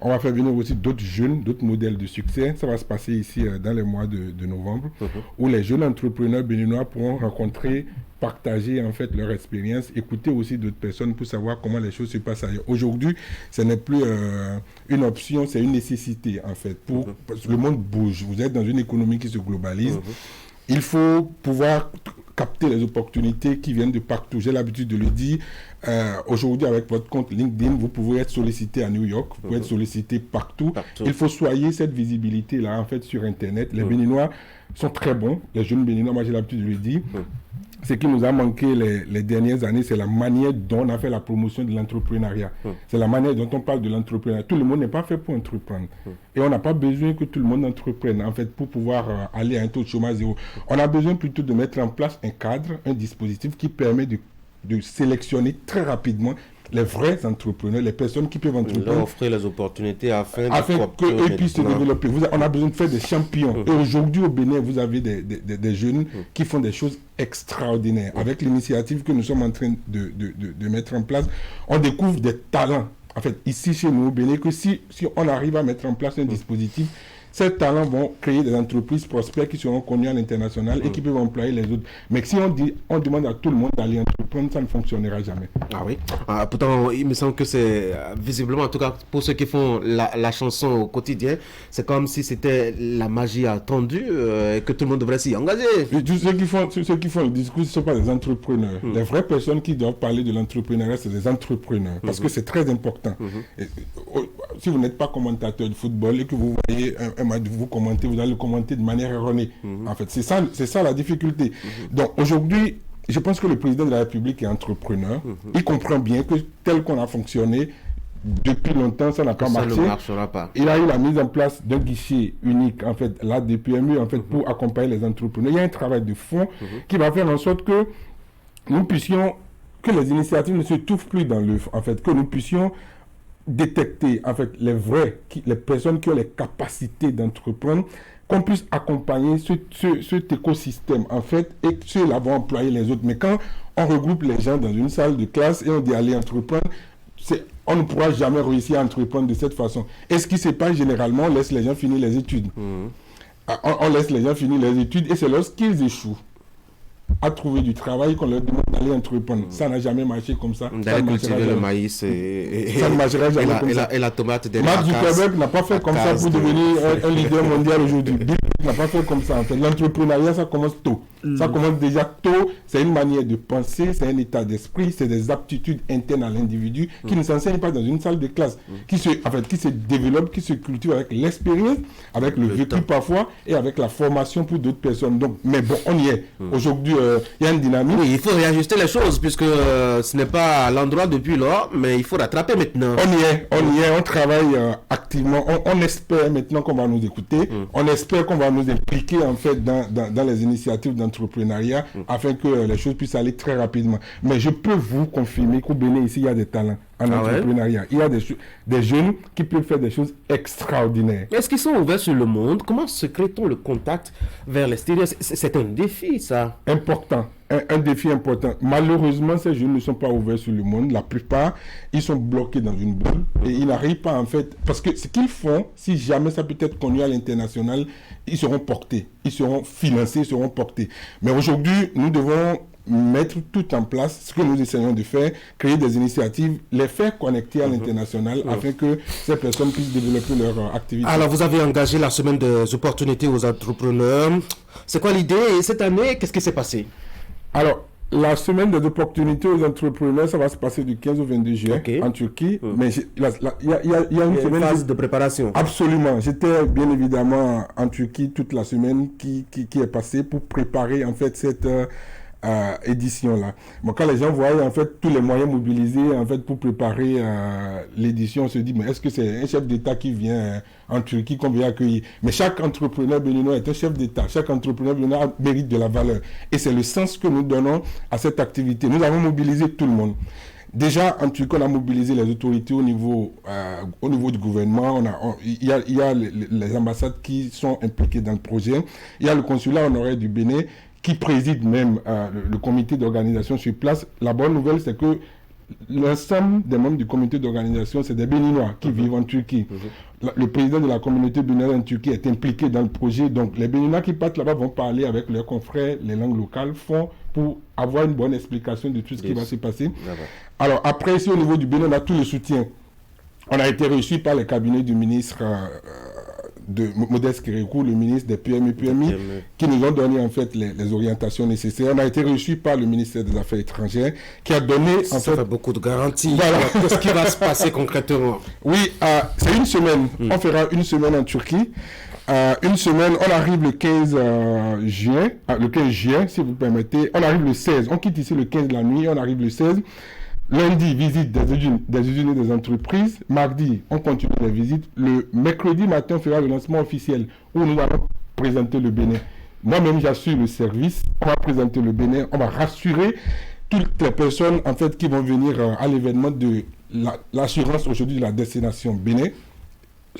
On va faire venir aussi d'autres jeunes, d'autres modèles de succès. Ça va se passer ici dans les mois de novembre, où les jeunes entrepreneurs béninois pourront rencontrer, partager en fait leur expérience, écouter aussi d'autres personnes pour savoir comment les choses se passent ailleurs. Aujourd'hui, ce n'est plus une option, c'est une nécessité en fait. Parce que le monde bouge, vous êtes dans une économie qui se globalise. Il faut pouvoir capter les opportunités qui viennent de partout. J'ai l'habitude de le dire. Aujourd'hui, avec votre compte LinkedIn, vous pouvez être sollicité à New York, vous pouvez être sollicité partout. Il faut soigner cette visibilité-là, en fait, sur Internet. Les Béninois sont très bons. Les jeunes Béninois, moi, j'ai l'habitude de le dire. Ce qui nous a manqué les dernières années, c'est la manière dont on a fait la promotion de l'entrepreneuriat. C'est la manière dont on parle de l'entrepreneuriat. Tout le monde n'est pas fait pour entreprendre. Et on n'a pas besoin que tout le monde entreprenne, en fait, pour pouvoir aller à un taux de chômage zéro. On a besoin plutôt de mettre en place un cadre, un dispositif qui permet de sélectionner très rapidement les vrais entrepreneurs, les personnes qui peuvent entreprendre. Leur offrir les opportunités afin qu'eux puissent se développer. On a besoin de faire des champions. Et aujourd'hui, au Bénin, vous avez des jeunes qui font des choses extraordinaires. Avec l'initiative que nous sommes en train de mettre en place, on découvre des talents. En fait, ici, chez nous, au Bénin, que si on arrive à mettre en place un dispositif, ces talents vont créer des entreprises prospères qui seront connues à l'international et qui peuvent employer les autres. Mais si on demande à tout le monde d'aller entreprendre, ça ne fonctionnera jamais. Ah oui. Pourtant, il me semble que c'est visiblement, en tout cas pour ceux qui font la chanson au quotidien, c'est comme si c'était la magie attendue et que tout le monde devrait s'y engager. Ceux qui font le discours, ce ne sont pas des entrepreneurs. Les vraies personnes qui doivent parler de l'entrepreneuriat, c'est des entrepreneurs. Parce que c'est très important. Et, si vous n'êtes pas commentateur de football et que vous voyez un match, vous commentez, vous allez le commenter de manière erronée. En fait, c'est ça la difficulté. Donc aujourd'hui, je pense que le président de la République est entrepreneur. Il comprend bien que tel qu'on a fonctionné depuis longtemps, ça n'a pas marché. Ça ne marchera pas. Il a eu la mise en place d'un guichet unique, en fait, là, des PME, en fait, pour accompagner les entrepreneurs. Il y a un travail de fond qui va faire en sorte que nous puissions, que les initiatives ne se touffent plus dans l'œuf, en fait, que nous puissions détecter en fait les personnes qui ont les capacités d'entreprendre, qu'on puisse accompagner cet écosystème en fait, et que ceux-là vont employer les autres. Mais quand on regroupe les gens dans une salle de classe et on dit allez entreprendre, on ne pourra jamais réussir à entreprendre de cette façon. Et ce qui se passe généralement, on laisse les gens finir les études. On laisse les gens finir les études et c'est lorsqu'ils échouent à trouver du travail qu'on leur demande d'aller entreprendre. Ça n'a jamais marché comme ça. D'aller cultiver le maïs ça ne marchera jamais comme ça. Et la tomate derrière. Mark Zuckerberg n'a pas fait comme ça pour devenir un leader mondial aujourd'hui. Bill Gates n'a pas fait comme ça. En fait, l'entrepreneuriat, ça commence tôt. Ça commence déjà tôt. C'est une manière de penser, c'est un état d'esprit, c'est des aptitudes internes à l'individu qui ne s'enseignent pas dans une salle de classe, qui se développent, qui se cultivent avec l'expérience, avec le vécu parfois et avec la formation pour d'autres personnes. Donc, mais bon, on y est. Aujourd'hui, il y a une dynamique. Oui, il faut réajuster les choses puisque ce n'est pas l'endroit depuis lors, mais il faut rattraper maintenant. On y est, on travaille activement. On espère maintenant qu'on va nous écouter. On espère qu'on va nous impliquer en fait dans les initiatives d'entrepreneuriat afin que les choses puissent aller très rapidement. Mais je peux vous confirmer qu'au Bénin, ici, il y a des talents en entrepreneuriat. Il y a des jeunes qui peuvent faire des choses extraordinaires. Est-ce qu'ils sont ouverts sur le monde? Comment se crée-t-on le contact vers l'extérieur? C'est un défi, ça. Important. Un défi important. Malheureusement, ces jeunes ne sont pas ouverts sur le monde. La plupart, ils sont bloqués dans une bulle et ils n'arrivent pas en fait... Parce que ce qu'ils font, si jamais ça peut être connu à l'international, ils seront portés, ils seront financés, ils seront portés. Mais aujourd'hui, nous devons mettre tout en place, ce que nous essayons de faire, créer des initiatives, les faire connecter à l'international afin que ces personnes puissent développer leur activité. Alors, vous avez engagé la semaine des opportunités aux entrepreneurs. C'est quoi l'idée? Et cette année, qu'est-ce qui s'est passé? Alors, la semaine des opportunités aux entrepreneurs, ça va se passer du 15 au 22 juin en Turquie. Mais il y a une phase de préparation. Absolument. J'étais bien évidemment en Turquie toute la semaine qui est passée pour préparer en fait cette édition-là. Bon, quand les gens voient en fait tous les moyens mobilisés en fait pour préparer l'édition, on se dit mais est-ce que c'est un chef d'État qui vient en Turquie qu'on vient accueillir? Mais chaque entrepreneur béninois est un chef d'État. Chaque entrepreneur béninois mérite de la valeur. Et c'est le sens que nous donnons à cette activité. Nous avons mobilisé tout le monde. Déjà, en Turquie, on a mobilisé les autorités au niveau du gouvernement. Il y a les ambassades qui sont impliquées dans le projet. Il y a le consulat honoraire du Bénin qui préside même le comité d'organisation sur place. La bonne nouvelle, c'est que l'ensemble des membres du comité d'organisation, c'est des Béninois qui vivent en Turquie. Le président de la communauté béninoise en Turquie est impliqué dans le projet. Donc, les Béninois qui partent là-bas vont parler avec leurs confrères, les langues locales, pour avoir une bonne explication de tout ce qui va se passer. Alors, après, ici, au niveau du Bénin, on a tout le soutien. On a été reçu par les cabinets du ministre de Modeste Kérékou, le ministre des PMI, qui nous ont donné en fait les orientations nécessaires. On a été reçu par le ministère des Affaires étrangères, qui a donné ça fait beaucoup de garanties. Voilà. Qu'est-ce qui va se passer concrètement? Oui, c'est une semaine. On fera une semaine en Turquie. Une semaine, on arrive le 15 juin, le 15 juin, si vous permettez. On arrive le 16. On quitte ici le 15 de la nuit, on arrive le 16. Lundi, visite des usines et des entreprises. Mardi, on continue les visites. Le mercredi matin, on fera le lancement officiel où nous allons présenter le Bénin. Moi-même, j'assure le service. On va présenter le Bénin. On va rassurer toutes les personnes en fait, qui vont venir à l'événement de l'assurance aujourd'hui de la destination Bénin.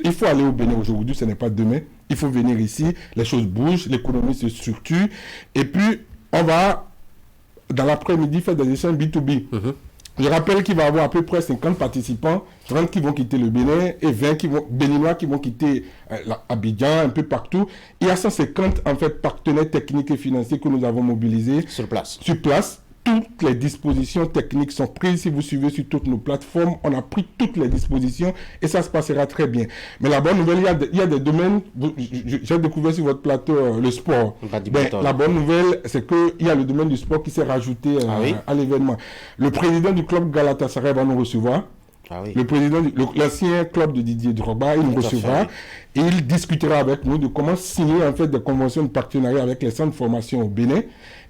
Il faut aller au Bénin aujourd'hui, ce n'est pas demain. Il faut venir ici. Les choses bougent, l'économie se structure. Et puis, on va, dans l'après-midi, faire des échanges B2B. Je rappelle qu'il va y avoir à peu près 50 participants, 30 qui vont quitter le Bénin et 20 béninois qui vont quitter Abidjan, un peu partout. Il y a 150 en fait, partenaires techniques et financiers que nous avons mobilisés. Sur place. Sur place. Toutes les dispositions techniques sont prises. Si vous suivez sur toutes nos plateformes, on a pris toutes les dispositions et ça se passera très bien. Mais la bonne nouvelle, il y a des domaines, j'ai découvert sur votre plateau le sport. La bonne nouvelle, c'est qu'il y a le domaine du sport qui s'est rajouté à l'événement. Le président du club Galatasaray va nous recevoir. Le président, l'ancien club de Didier Drogba, il nous recevra et il discutera avec nous de comment signer en fait des conventions de partenariat avec les centres de formation au Bénin.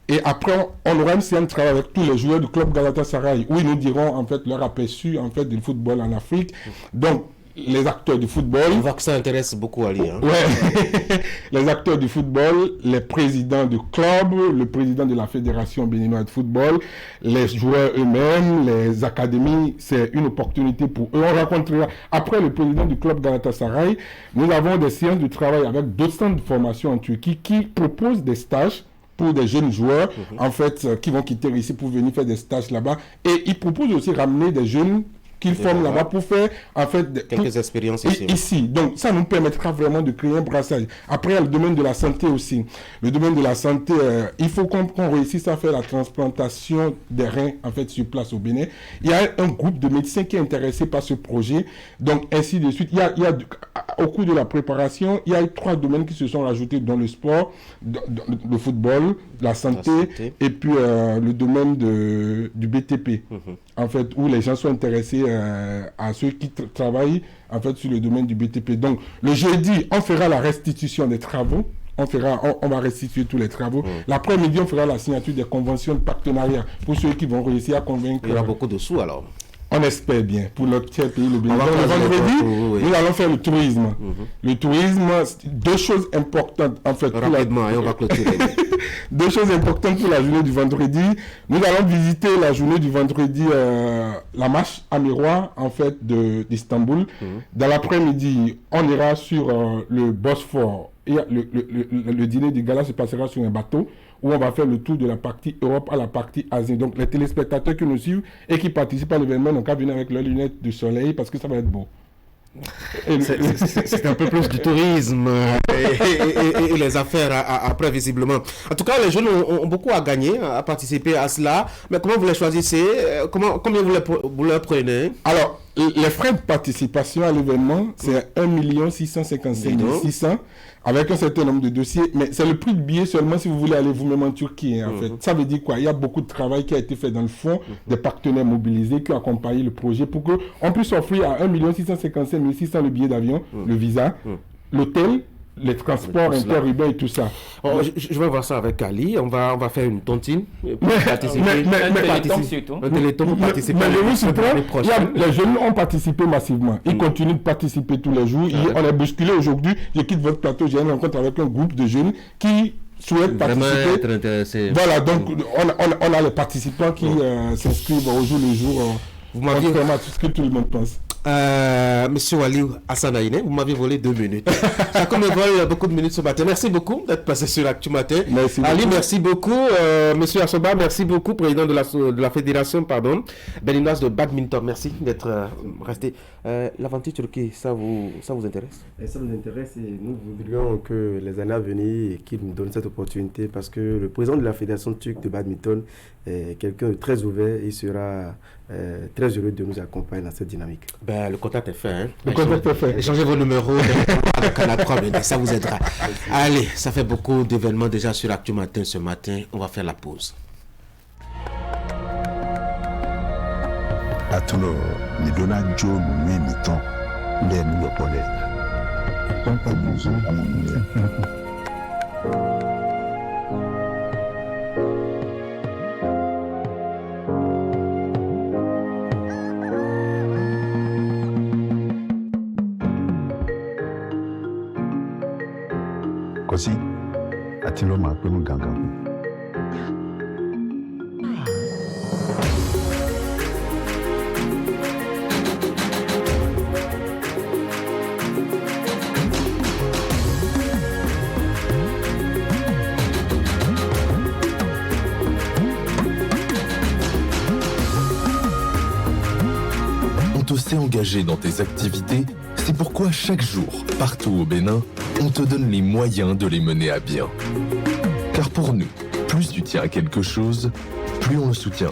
Et après, on aura une séance de travail avec tous les joueurs du club Galatasaray où ils nous diront en fait leur aperçu en fait du football en Afrique. Donc, les acteurs du football. On voit que ça intéresse beaucoup Ali. Hein. Ouais. Les acteurs du football, les présidents du club, le président de la Fédération béninoise de football, les joueurs eux-mêmes, les académies, c'est une opportunité pour eux. On rencontrera. Après le président du club Galatasaray, nous avons des séances de travail avec d'autres centres de formation en Turquie qui proposent des stages pour des jeunes joueurs, en fait, qui vont quitter ici pour venir faire des stages là-bas. Et ils proposent aussi ramener des jeunes qu'ils forment là-bas pour faire en fait quelques expériences ici. Donc ça nous permettra vraiment de créer un brassage. Après, il y a le domaine de la santé aussi. Le domaine de la santé, il faut qu'on réussisse à faire la transplantation des reins en fait sur place au Bénin. Il y a un groupe de médecins qui est intéressé par ce projet. Donc ainsi de suite. Au cours de la préparation, il y a 3 domaines qui se sont rajoutés dans le sport, le football, la santé et puis le domaine du BTP. En fait, où les gens sont intéressés à ceux qui travaillent en fait sur le domaine du BTP. Donc le jeudi, on fera la restitution des travaux. On va restituer tous les travaux. L'après-midi, on fera la signature des conventions de partenariat pour ceux qui vont réussir à convaincre. Il y aura beaucoup de sous alors. On espère bien pour notre cher pays, le Bénin. Le vendredi, nous allons faire le tourisme. Le tourisme, 2 choses importantes en fait. Rapidement, et on va clôturer. 2 choses importantes pour la journée du vendredi. Nous allons visiter la journée du vendredi, la marche à miroir en fait d'Istanbul. Dans l'après-midi, on ira sur le Bosphore. Et le dîner du gala se passera sur un bateau où on va faire le tour de la partie Europe à la partie Asie. Donc les téléspectateurs qui nous suivent et qui participent à l'événement n'ont qu'à venir avec leurs lunettes de soleil parce que ça va être beau. C'est un peu plus du tourisme et les affaires après visiblement. En tout cas, les jeunes ont beaucoup à gagner à participer à cela. Mais comment vous les choisissez? Combien vous les prenez? Alors, les frais de participation à l'événement, c'est 1 655 600 avec un certain nombre de dossiers. Mais c'est le prix de billet seulement si vous voulez aller vous-même en Turquie. En fait. Ça veut dire quoi? Il y a beaucoup de travail qui a été fait dans le fond, des partenaires mobilisés qui ont accompagné le projet pour qu'on puisse offrir à 1 655 600 le billet d'avion, le visa, l'hôtel, les transports interurbains et tout ça. Je vais voir ça avec Ali. On va faire une tontine pour participer. Un téléthon pour participer. Les jeunes ont participé massivement. Ils continuent de participer tous les jours. On est bousculé aujourd'hui. Je quitte votre plateau. J'ai une rencontre avec un groupe de jeunes qui souhaitent participer. Être intéressés. Voilà, donc on a les participants qui s'inscrivent au jour le jour. Vous m'avez vraiment tout ce que tout le monde pense. Monsieur Waliou Hassanaïne, vous m'avez volé 2 minutes. Chacun me vole beaucoup de minutes ce matin. Merci beaucoup d'être passé sur l'Actu Matin. Ali, merci beaucoup. Monsieur Assoba, merci beaucoup, président de la fédération béninoise de badminton. Merci d'être resté. L'aventure turque, ça vous intéresse? Ça nous intéresse et nous voudrions que les années à venir qu'ils nous donnent cette opportunité parce que le président de la fédération turque de badminton est quelqu'un de très ouvert. Il sera très heureux de nous accompagner dans cette dynamique. Le contact est fait. Hein? Le contact est fait. Échangez vos numéros avec Canal 3, ça vous aidera. Allez, ça fait beaucoup d'événements déjà sur Actu Matin ce matin. On va faire la pause. Atulo, ni dona jo mu mi ton. Le nu yo pole. Papa buzu amu. Così Attilo ma per un ganga. On te sait engagé dans tes activités. C'est pourquoi chaque jour, partout au Bénin, on te donne les moyens de les mener à bien. Car pour nous, plus tu tiens à quelque chose, plus on le soutient.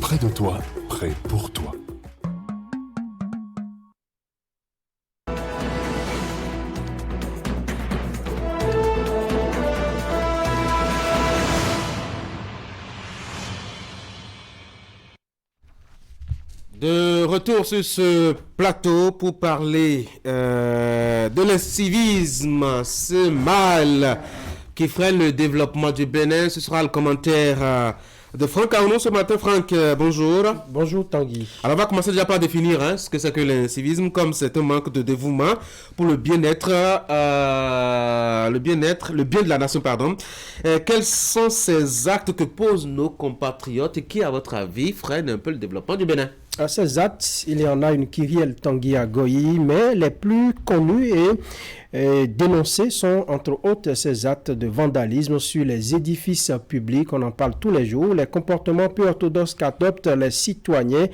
Près de toi, près pour toi. De retour sur ce plateau pour parler de l'incivisme, ce mal qui freine le développement du Bénin. Ce sera le commentaire de Franck Arnaud ce matin. Franck, bonjour. Bonjour Tanguy. Alors on va commencer déjà par définir ce que c'est que l'incivisme, comme c'est un manque de dévouement pour le bien-être, le bien de la nation, pardon. Quels sont ces actes que posent nos compatriotes et qui, à votre avis, freinent un peu le développement du Bénin? À ces actes, il y en a une kyrielle Tanguy à Goyi, mais les plus connus et dénoncés sont entre autres ces actes de vandalisme sur les édifices publics. On en parle tous les jours. Les comportements peu orthodoxes qu'adoptent les citoyens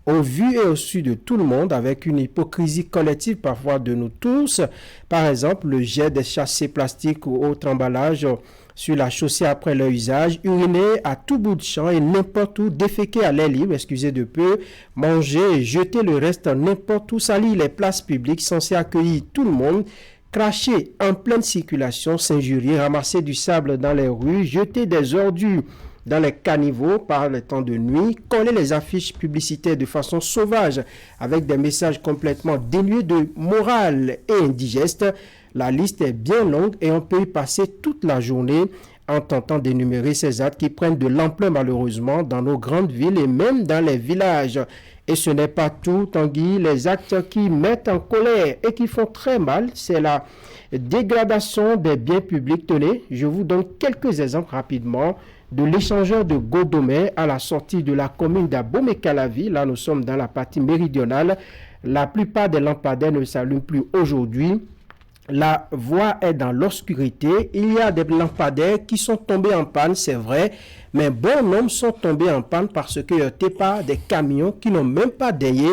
au vu et au su de tout le monde, avec une hypocrisie collective parfois de nous tous. Par exemple, le jet des sachets plastiques ou autres emballages sur la chaussée après leur usage, uriner à tout bout de champ et n'importe où, déféquer à l'air libre, excusez de peu, manger et jeter le reste n'importe où, salir les places publiques censées accueillir tout le monde, cracher en pleine circulation, s'injurier, ramasser du sable dans les rues, jeter des ordures dans les caniveaux par le temps de nuit, coller les affiches publicitaires de façon sauvage avec des messages complètement dénués de morale et indigestes. La liste est bien longue et on peut y passer toute la journée en tentant d'énumérer ces actes qui prennent de l'ampleur malheureusement dans nos grandes villes et même dans les villages. Et ce n'est pas tout, Tanguy, les actes qui mettent en colère et qui font très mal, c'est la dégradation des biens publics. Tenez, je vous donne quelques exemples rapidement. De l'échangeur de Godomé à la sortie de la commune d'Abomey-Calavi, là nous sommes dans la partie méridionale, la plupart des lampadaires ne s'allument plus aujourd'hui. La voie est dans l'obscurité. Il y a des lampadaires qui sont tombés en panne, c'est vrai, mais bon nombre sont tombés en panne parce que heurtés par des camions qui n'ont même pas daigné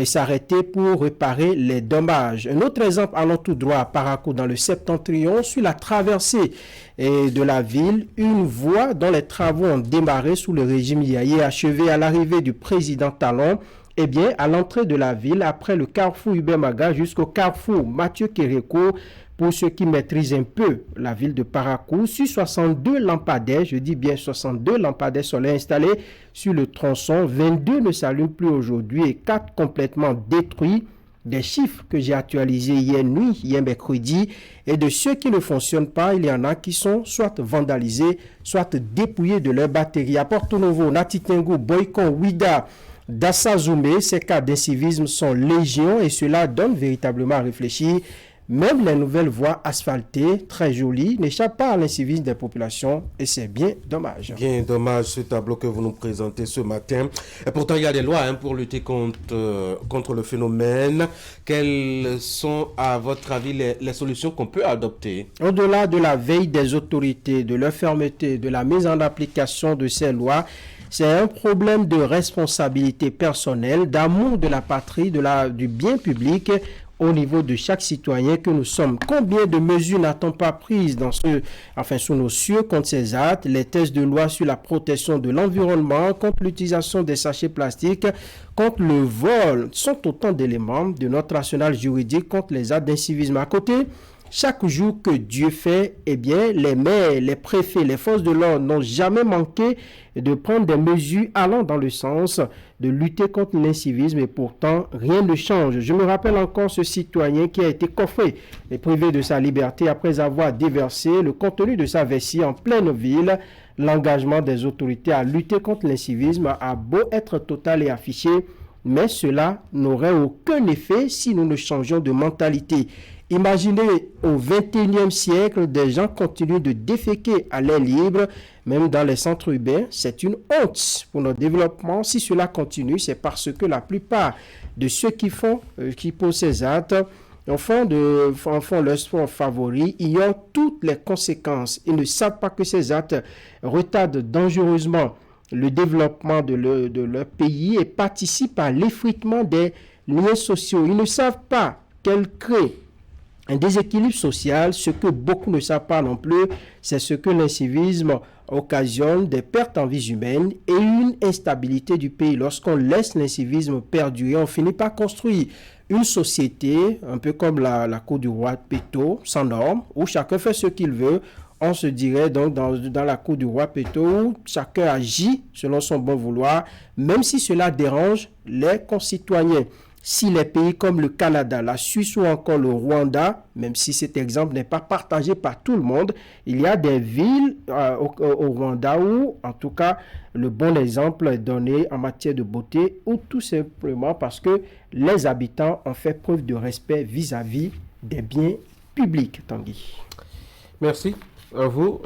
s'arrêter pour réparer les dommages. Un autre exemple, allons tout droit à Parakou dans le Septentrion, sur la traversée de la ville, une voie dont les travaux ont démarré sous le régime Yaye, achevé à l'arrivée du président Talon. Eh bien, à l'entrée de la ville, après le carrefour Hubert Maga jusqu'au carrefour Mathieu Kéréko, pour ceux qui maîtrisent un peu la ville de Parakou, sur 62 lampadaires, je dis bien 62 lampadaires solaires installés sur le tronçon, 22 ne s'allument plus aujourd'hui et 4 complètement détruits. Des chiffres que j'ai actualisés hier nuit, hier mercredi, et de ceux qui ne fonctionnent pas, il y en a qui sont soit vandalisés, soit dépouillés de leur batterie. À Porto Novo, Natitengu, Boycon, Ouida, Dassazoumé, ces cas d'incivisme sont légion et cela donne véritablement à réfléchir. Même les nouvelles voies asphaltées, très jolies, n'échappent pas à l'incivisme des populations et c'est bien dommage. Bien dommage ce tableau que vous nous présentez ce matin. Et pourtant, il y a des lois pour lutter contre le phénomène. Quelles sont, à votre avis, les solutions qu'on peut adopter? Au-delà de la veille des autorités, de leur fermeté, de la mise en application de ces lois, c'est un problème de responsabilité personnelle, d'amour de la patrie, du bien public au niveau de chaque citoyen que nous sommes. Combien de mesures n'a-t-on pas prises sous nos cieux contre ces actes, les tests de loi sur la protection de l'environnement, contre l'utilisation des sachets plastiques, contre le vol, sont autant d'éléments de notre arsenal juridique contre les actes d'incivisme. À côté, chaque jour que Dieu fait, eh bien, les maires, les préfets, les forces de l'ordre n'ont jamais manqué de prendre des mesures allant dans le sens de lutter contre l'incivisme et pourtant rien ne change. Je me rappelle encore ce citoyen qui a été coffré et privé de sa liberté après avoir déversé le contenu de sa vessie en pleine ville. L'engagement des autorités à lutter contre l'incivisme a beau être total et affiché, mais cela n'aurait aucun effet si nous ne changions de mentalité. Imaginez au XXIe siècle, des gens continuent de déféquer à l'air libre, même dans les centres urbains. C'est une honte pour notre développement. Si cela continue, c'est parce que la plupart de ceux qui posent ces actes en font leur sport favori, ignorent toutes les conséquences. Ils ne savent pas que ces actes retardent dangereusement le développement de leur pays et participent à l'effritement des liens sociaux. Ils ne savent pas qu'elles créent un déséquilibre social. Ce que beaucoup ne savent pas non plus, c'est ce que l'incivisme occasionne, des pertes en vies humaines et une instabilité du pays. Lorsqu'on laisse l'incivisme perdurer, on finit par construire une société, un peu comme la cour du roi Péto, sans normes, où chacun fait ce qu'il veut. On se dirait donc dans la cour du roi Péto, où chacun agit selon son bon vouloir, même si cela dérange les concitoyens. Si les pays comme le Canada, la Suisse ou encore le Rwanda, même si cet exemple n'est pas partagé par tout le monde, il y a des villes au Rwanda où, en tout cas, le bon exemple est donné en matière de beauté, ou tout simplement parce que les habitants ont fait preuve de respect vis-à-vis des biens publics. Tanguy. Merci à vous,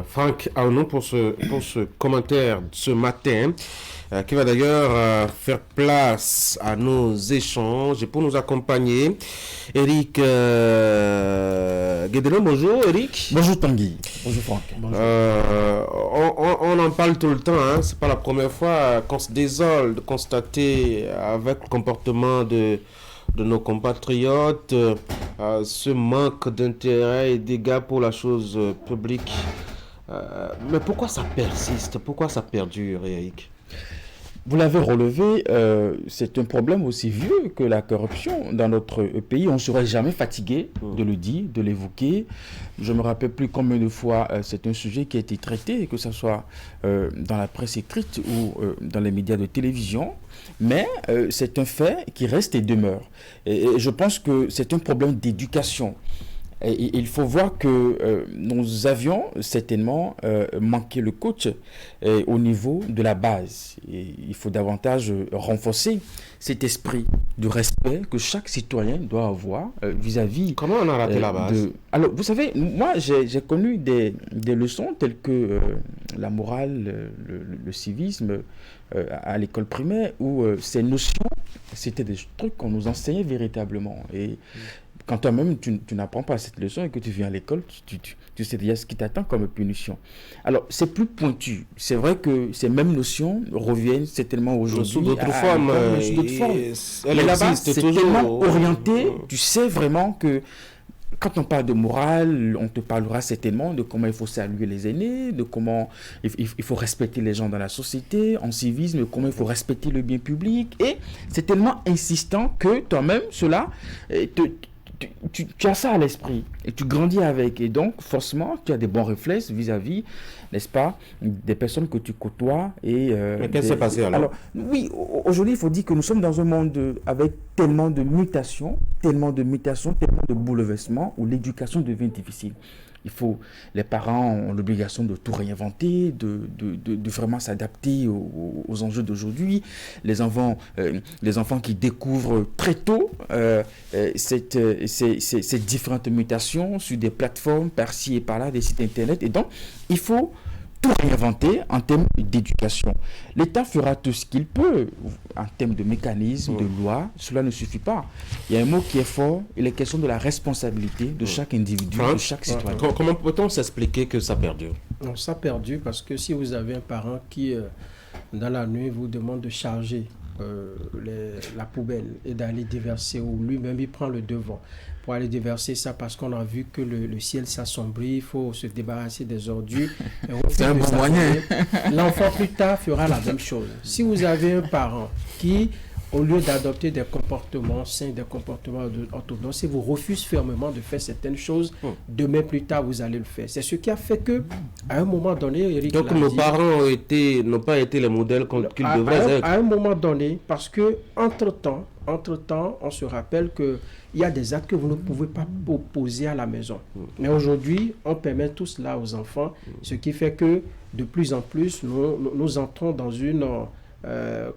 Franck Arnaud, pour ce commentaire ce matin. qui va d'ailleurs faire place à nos échanges. Et pour nous accompagner, Eric Guédelon. Bonjour Eric. Bonjour Tanguy. Bonjour Franck. Bonjour. On en parle tout le temps, hein. C'est pas la première fois qu'on se désole de constater avec le comportement de nos compatriotes ce manque d'intérêt et d'égards pour la chose publique. Mais pourquoi ça persiste? Pourquoi ça perdure, Eric? Vous l'avez relevé, c'est un problème aussi vieux que la corruption dans notre pays. On ne serait jamais fatigué de le dire, de l'évoquer. Je ne me rappelle plus combien de fois c'est un sujet qui a été traité, que ce soit dans la presse écrite ou dans les médias de télévision. Mais c'est un fait qui reste et demeure. Et je pense que c'est un problème d'éducation. Et il faut voir que nous avions certainement manqué le coach au niveau de la base. Et il faut davantage renforcer cet esprit de respect que chaque citoyen doit avoir vis-à-vis. Comment on a raté la base? Alors, vous savez, moi, j'ai connu des leçons telles que la morale, le civisme à l'école primaire, où ces notions, c'était des trucs qu'on nous enseignait véritablement. Et quand toi-même, tu n'apprends pas cette leçon et que tu viens à l'école, tu sais déjà ce qui t'attend comme punition. Alors, c'est plus pointu. C'est vrai que ces mêmes notions reviennent certainement aujourd'hui. Sous d'autres formes. Mais là-bas, c'est tellement orienté, tu sais vraiment que quand on parle de morale, on te parlera certainement de comment il faut saluer les aînés, de comment il faut respecter les gens dans la société, en civisme, comment il faut respecter le bien public. Et c'est tellement insistant que toi-même, cela tu as ça à l'esprit et tu grandis avec. Et donc, forcément, tu as des bons réflexes vis-à-vis, n'est-ce pas, des personnes que tu côtoies. Mais qu'est-ce qui s'est passé alors? Oui, aujourd'hui, il faut dire que nous sommes dans un monde avec tellement de mutations, tellement de bouleversements, où l'éducation devient difficile. Les parents ont l'obligation de tout réinventer, de vraiment s'adapter aux enjeux d'aujourd'hui. Les enfants qui découvrent très tôt ces différentes mutations sur des plateformes par-ci et par-là, des sites internet. Et donc, il faut tout réinventer en termes d'éducation. L'État fera tout ce qu'il peut en termes de mécanismes, de lois. Cela ne suffit pas. Il y a un mot qui est fort, il est question de la responsabilité de chaque individu, de chaque citoyen. Comment peut-on s'expliquer que ça perdure? Non, ça perdure parce que si vous avez un parent qui, dans la nuit, vous demande de charger la poubelle et d'aller déverser, ou lui-même il prend le devant pour aller déverser ça parce qu'on a vu que le ciel s'assombrit, il faut se débarrasser des ordures. C'est un bon moyen. L'enfant plus tard fera la même chose. Si vous avez un parent qui, au lieu d'adopter des comportements sains, des comportements orthodoxes, si vous refusez fermement de faire certaines choses, demain plus tard vous allez le faire. C'est ce qui a fait que, à un moment donné, Eric, donc nos parents n'ont pas été les modèles qu'ils devraient être. À un moment donné, parce que entre-temps, on se rappelle que il y a des actes que vous ne pouvez pas opposer à la maison. Mais aujourd'hui, on permet tout cela aux enfants, ce qui fait que de plus en plus, nous entrons dans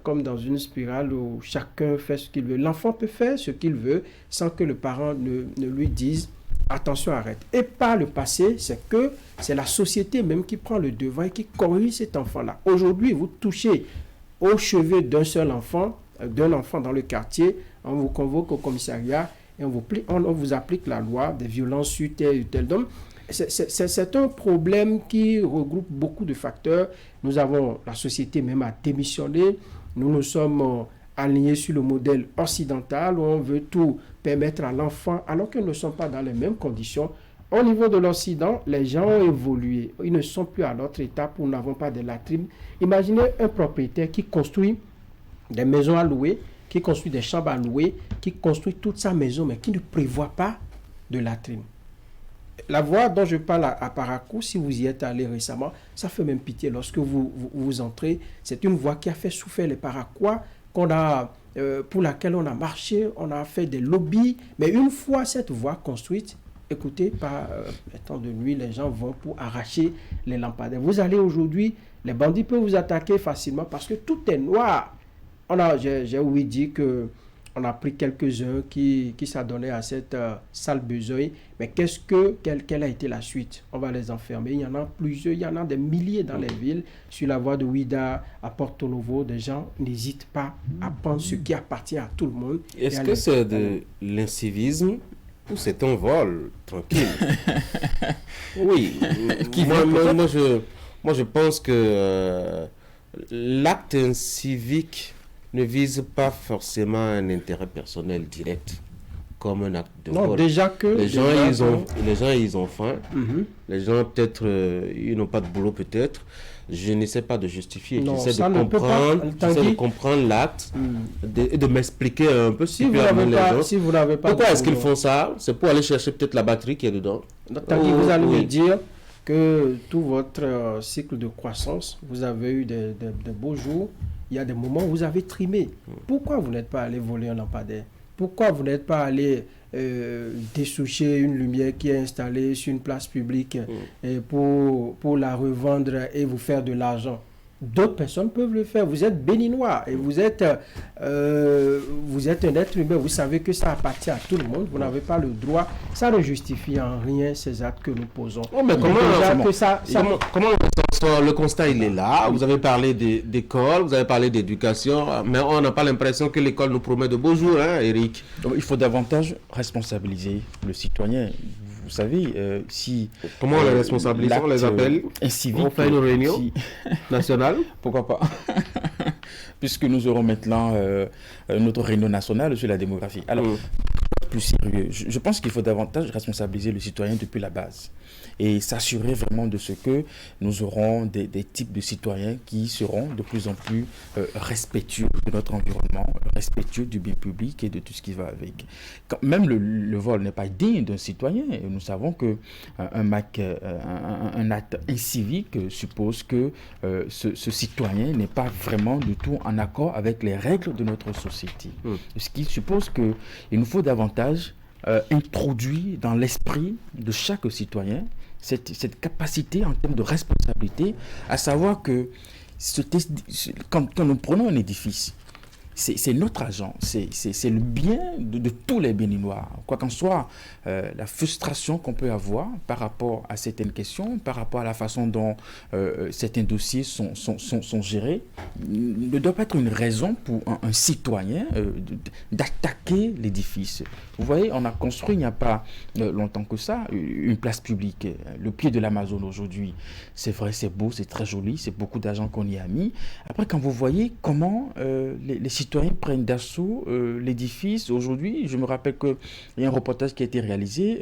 comme dans une spirale où chacun fait ce qu'il veut. L'enfant peut faire ce qu'il veut sans que le parent ne lui dise « attention, arrête ». Et par le passé, c'est la société même qui prend le devant et qui corrige cet enfant-là. Aujourd'hui, vous touchez aux cheveux d'un enfant dans le quartier, on vous convoque au commissariat et on vous applique la loi des violences sur tel ou tel homme. C'est un problème qui regroupe beaucoup de facteurs. Nous avons la société même à démissionner. Nous sommes alignés sur le modèle occidental où on veut tout permettre à l'enfant alors qu'ils ne sont pas dans les mêmes conditions. Au niveau de l'Occident, les gens ont évolué. Ils ne sont plus à notre étape où nous n'avons pas de latrines. Imaginez un propriétaire qui construit des maisons à louer, qui construit des chambres à louer, qui construit toute sa maison, mais qui ne prévoit pas de latrine. La voie dont je parle à Parakou, si vous y êtes allé récemment, ça fait même pitié. Lorsque vous entrez, c'est une voie qui a fait souffrir les Parakois, pour laquelle on a marché, on a fait des lobbies. Mais une fois cette voie construite, écoutez, par les temps de nuit, les gens vont pour arracher les lampadaires. Vous allez aujourd'hui, les bandits peuvent vous attaquer facilement parce que tout est noir. J'ai ouï dire que On a pris quelques-uns qui s'adonnaient à cette sale besogne. Mais quelle a été la suite? On va les enfermer. Il y en a plusieurs, il y en a des milliers dans les villes. Sur la voie de Ouida, à Porto Novo, des gens n'hésitent pas à prendre ce qui appartient à tout le monde. Est-ce que c'est de l'incivisme ou c'est un vol tranquille? Oui. Moi, je pense que l'acte civique ne vise pas forcément un intérêt personnel direct comme un acte de vol. Déjà que les gens ils ont faim. Les gens peut-être ils n'ont pas de boulot peut-être. Je n'essaie pas de justifier. J'essaie de comprendre l'acte et de m'expliquer un peu si vous n'avez pas. Pourquoi est-ce qu'ils font ça? C'est pour aller chercher peut-être la batterie qui est dedans. Tanguy, vous allez me dire que tout votre cycle de croissance, vous avez eu des beaux jours. Il y a des moments où vous avez trimé. Pourquoi vous n'êtes pas allé voler un lampadaire? Pourquoi vous n'êtes pas allé dessoucher une lumière qui est installée sur une place publique pour la revendre et vous faire de l'argent? D'autres personnes peuvent le faire. Vous êtes béninois et vous êtes un être humain. Vous savez que ça appartient à tout le monde. Vous n'avez pas le droit. Ça ne justifie en rien ces actes que nous posons. Mais comment le constat il est là? Vous avez parlé d'école, vous avez parlé d'éducation, mais on n'a pas l'impression que l'école nous promet de beaux jours, hein, Eric? Donc, il faut davantage responsabiliser le citoyen. Vous savez, si... Comment on les responsabilise? On les appelle? On fait une réunion nationale? Pourquoi pas? Puisque nous aurons maintenant notre réunion nationale sur la démographie. Alors, plus sérieux, je pense qu'il faut davantage responsabiliser le citoyen depuis la base et s'assurer vraiment de ce que nous aurons des types de citoyens qui seront de plus en plus respectueux de notre environnement, respectueux du bien public et de tout ce qui va avec. Même le vol n'est pas digne d'un citoyen. Nous savons que un acte incivique suppose que ce citoyen n'est pas vraiment du tout en accord avec les règles de notre société. Ce qui suppose qu'il nous faut davantage introduire dans l'esprit de chaque citoyen cette capacité en termes de responsabilité, à savoir que quand nous prenons un édifice, c'est notre argent, c'est le bien de tous les Béninois. Quoi qu'en soit, la frustration qu'on peut avoir par rapport à certaines questions, par rapport à la façon dont certains dossiers sont gérés, ne doit pas être une raison pour un citoyen d'attaquer l'édifice. Vous voyez, on a construit il n'y a pas longtemps que ça une place publique, le pied de l'Amazone aujourd'hui. C'est vrai, c'est beau, c'est très joli, c'est beaucoup d'argent qu'on y a mis. Après, quand vous voyez comment les citoyens prennent d'assaut l'édifice, aujourd'hui, je me rappelle qu'il y a un reportage qui a été réalisé,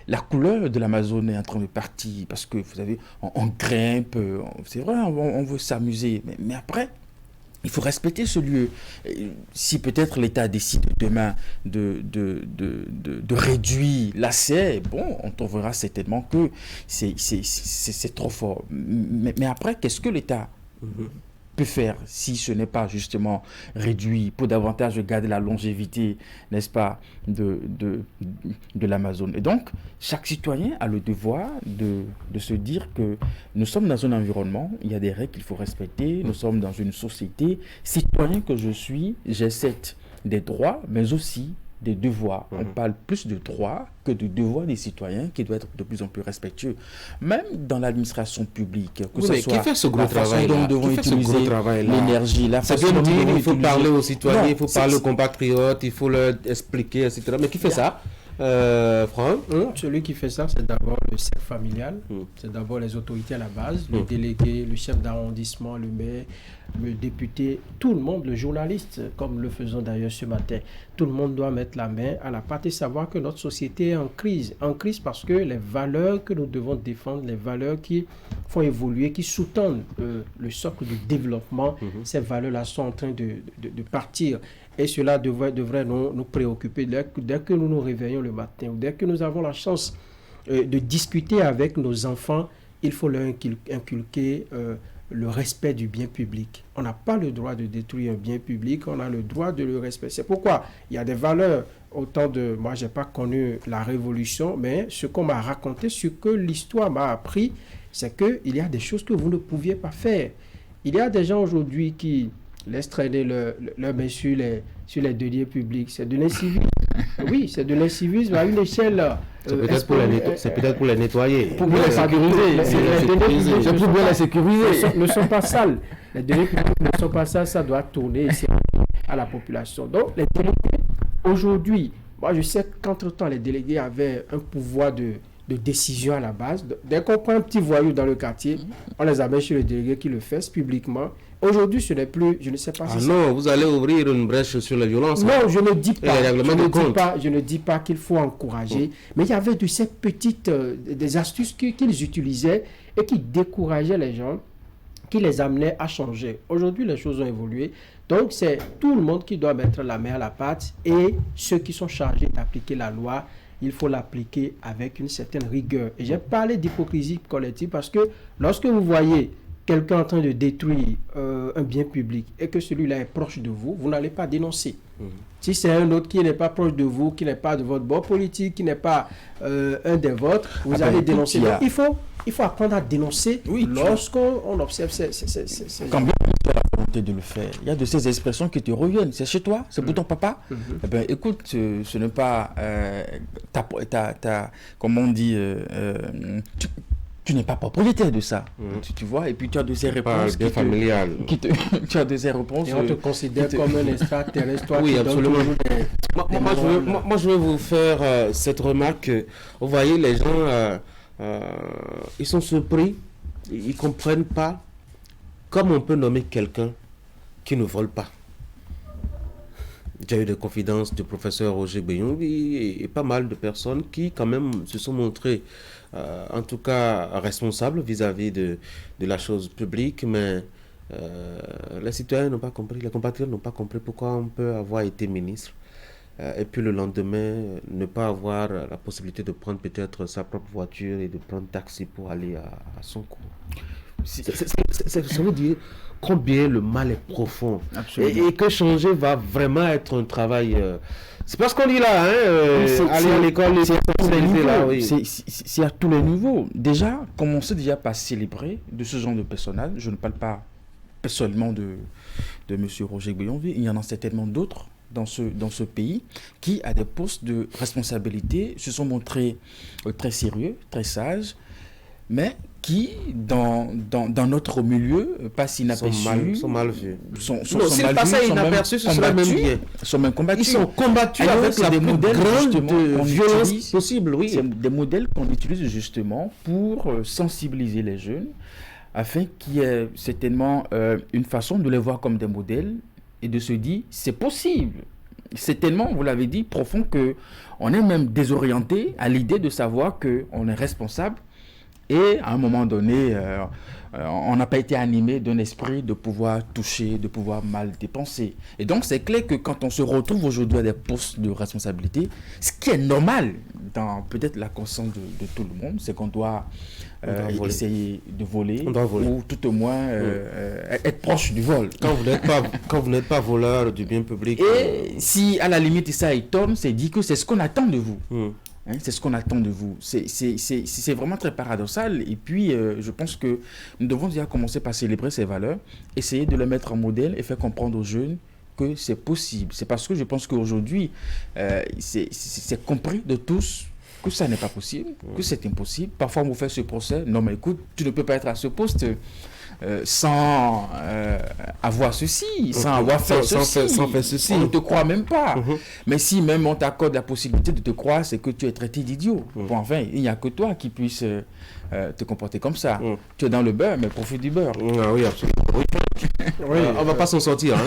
la couleur de l'Amazone est en train de partir, parce que, vous savez, on grimpe, c'est vrai, on veut s'amuser, mais après, il faut respecter ce lieu. Si peut-être l'État décide demain de réduire l'accès, bon, on trouvera certainement que c'est trop fort. Mais après, qu'est-ce que l'État peut faire si ce n'est pas justement réduit pour davantage garder la longévité, n'est-ce pas, de l'Amazone. Et donc, chaque citoyen a le devoir de se dire que nous sommes dans un environnement, il y a des règles qu'il faut respecter, nous sommes dans une société, citoyen que je suis, j'ai des droits, mais aussi des devoirs. On parle plus de droits que de devoirs des citoyens qui doivent être de plus en plus respectueux. Même dans l'administration publique, que ce soit qui fait ce gros travail dont nous devons utiliser l'énergie, la façon dont il faut parler aux citoyens, il faut parler aux compatriotes, il faut leur expliquer, etc. Mais qui fait ça? Franck? Celui qui fait ça, c'est d'abord le cercle familial, c'est d'abord les autorités à la base, le délégué, le chef d'arrondissement, le maire, le député, tout le monde, le journaliste, comme le faisons d'ailleurs ce matin. Tout le monde doit mettre la main à la pâte et savoir que notre société est en crise parce que les valeurs que nous devons défendre, les valeurs qui font évoluer, qui sous-tendent le socle du développement, ces valeurs-là sont en train de partir. Et cela devrait nous préoccuper dès que nous nous réveillons le matin, ou dès que nous avons la chance de discuter avec nos enfants, il faut leur inculquer le respect du bien public. On n'a pas le droit de détruire un bien public, on a le droit de le respecter. C'est pourquoi il y a des valeurs, moi je n'ai pas connu la révolution, mais ce qu'on m'a raconté, ce que l'histoire m'a appris, c'est qu'il y a des choses que vous ne pouviez pas faire. Il y a des gens aujourd'hui qui laissent traîner leur main sur les deniers publics. C'est de l'incivisme. Oui, c'est de l'incivisme à une échelle... c'est peut-être pour les nettoyer. Pour les sécuriser. C'est pour bien les sécuriser. Ne sont pas sales. Les deniers publics ne sont pas sales, ça doit tourner à la population. Donc, les délégués, aujourd'hui, moi je sais qu'entre-temps, les délégués avaient un pouvoir de décision à la base. Dès qu'on prend un petit voyou dans le quartier, on les amène chez le délégué qui le fait publiquement. Aujourd'hui, ce n'est plus, je ne sais pas si non, vous allez ouvrir une brèche sur la violence. Non, je ne dis pas. Je ne dis pas qu'il faut encourager, mais il y avait de ces petites des astuces qu'ils utilisaient et qui décourageaient les gens, qui les amenaient à changer. Aujourd'hui, les choses ont évolué. Donc, c'est tout le monde qui doit mettre la main à la pâte et ceux qui sont chargés d'appliquer la loi, il faut l'appliquer avec une certaine rigueur. Et j'ai parlé d'hypocrisie collective parce que lorsque vous voyez quelqu'un en train de détruire un bien public et que celui-là est proche de vous, vous n'allez pas dénoncer. Si c'est un autre qui n'est pas proche de vous, qui n'est pas de votre bord politique, qui n'est pas un des vôtres, vous allez dénoncer. Donc, il faut apprendre à dénoncer lorsqu'on observe ces quand bien tu as la volonté de le faire, il y a de ces expressions qui te reviennent. C'est chez toi, c'est pour ton papa. Eh ben, écoute, ce n'est pas comment on dit, tu n'es pas propriétaire de ça, tu vois, et puis tu as de ces réponses familiales. Tu as de ces réponses. Et on te considère comme un extraterrestre. Toi, oui, absolument. Moi, je vais vous faire cette remarque. Vous voyez, les gens, ils sont surpris, ils ne comprennent pas comment on peut nommer quelqu'un qui ne vole pas. J'ai eu des confidences du professeur Roger Beyonvi et pas mal de personnes qui, quand même, se sont montrées, en tout cas, responsables vis-à-vis de la chose publique, mais les citoyens n'ont pas compris, les compatriotes n'ont pas compris pourquoi on peut avoir été ministre et puis le lendemain, ne pas avoir la possibilité de prendre peut-être sa propre voiture et de prendre taxi pour aller à son cours. Ça veut dire combien le mal est profond et que changer va vraiment être un travail. C'est parce qu'on dit là, aller à l'école, c'est à tous les niveaux. Déjà, commencer déjà par célébrer de ce genre de personnage. Je ne parle pas seulement de M. Roger Beyonvi, il y en a certainement d'autres dans ce pays qui, à des postes de responsabilité, se sont montrés très sérieux, très sages, mais qui, dans notre milieu, passent inaperçus. Sont mal vus. S'ils passaient inaperçus, ce serait même bien. Sont même combattus. Ils sont combattus avec la plus grande violence possible, oui. C'est des modèles qu'on utilise justement pour sensibiliser les jeunes, afin qu'il y ait certainement une façon de les voir comme des modèles et de se dire, c'est possible. C'est tellement, vous l'avez dit, profond qu'on est même désorienté à l'idée de savoir qu'on est responsable. Et à un moment donné, on n'a pas été animé d'un esprit de pouvoir toucher, de pouvoir mal dépenser. Et donc, c'est clair que quand on se retrouve aujourd'hui à des postes de responsabilité, ce qui est normal dans peut-être la conscience de tout le monde, c'est qu'on doit essayer de voler, ou tout au moins être proche du vol. Quand vous n'êtes pas voleur du bien public. Et si à la limite ça étonne, c'est dit que c'est ce qu'on attend de vous. C'est ce qu'on attend de vous. C'est vraiment très paradoxal. Et puis, je pense que nous devons déjà commencer par célébrer ces valeurs, essayer de les mettre en modèle et faire comprendre aux jeunes que c'est possible. C'est parce que je pense qu'aujourd'hui, c'est compris de tous que ça n'est pas possible, que c'est impossible. Parfois, on vous fait ce procès. Non, mais écoute, tu ne peux pas être à ce poste sans avoir ceci, sans avoir fait ceci. Sans faire ceci. On ne te croit même pas. Mais si même on t'accorde la possibilité de te croire, c'est que tu es traité d'idiot. Bon, enfin, il n'y a que toi qui puisse te comporter comme ça. Tu es dans le beurre, mais profite du beurre. Oui, absolument. On ne va pas s'en sortir.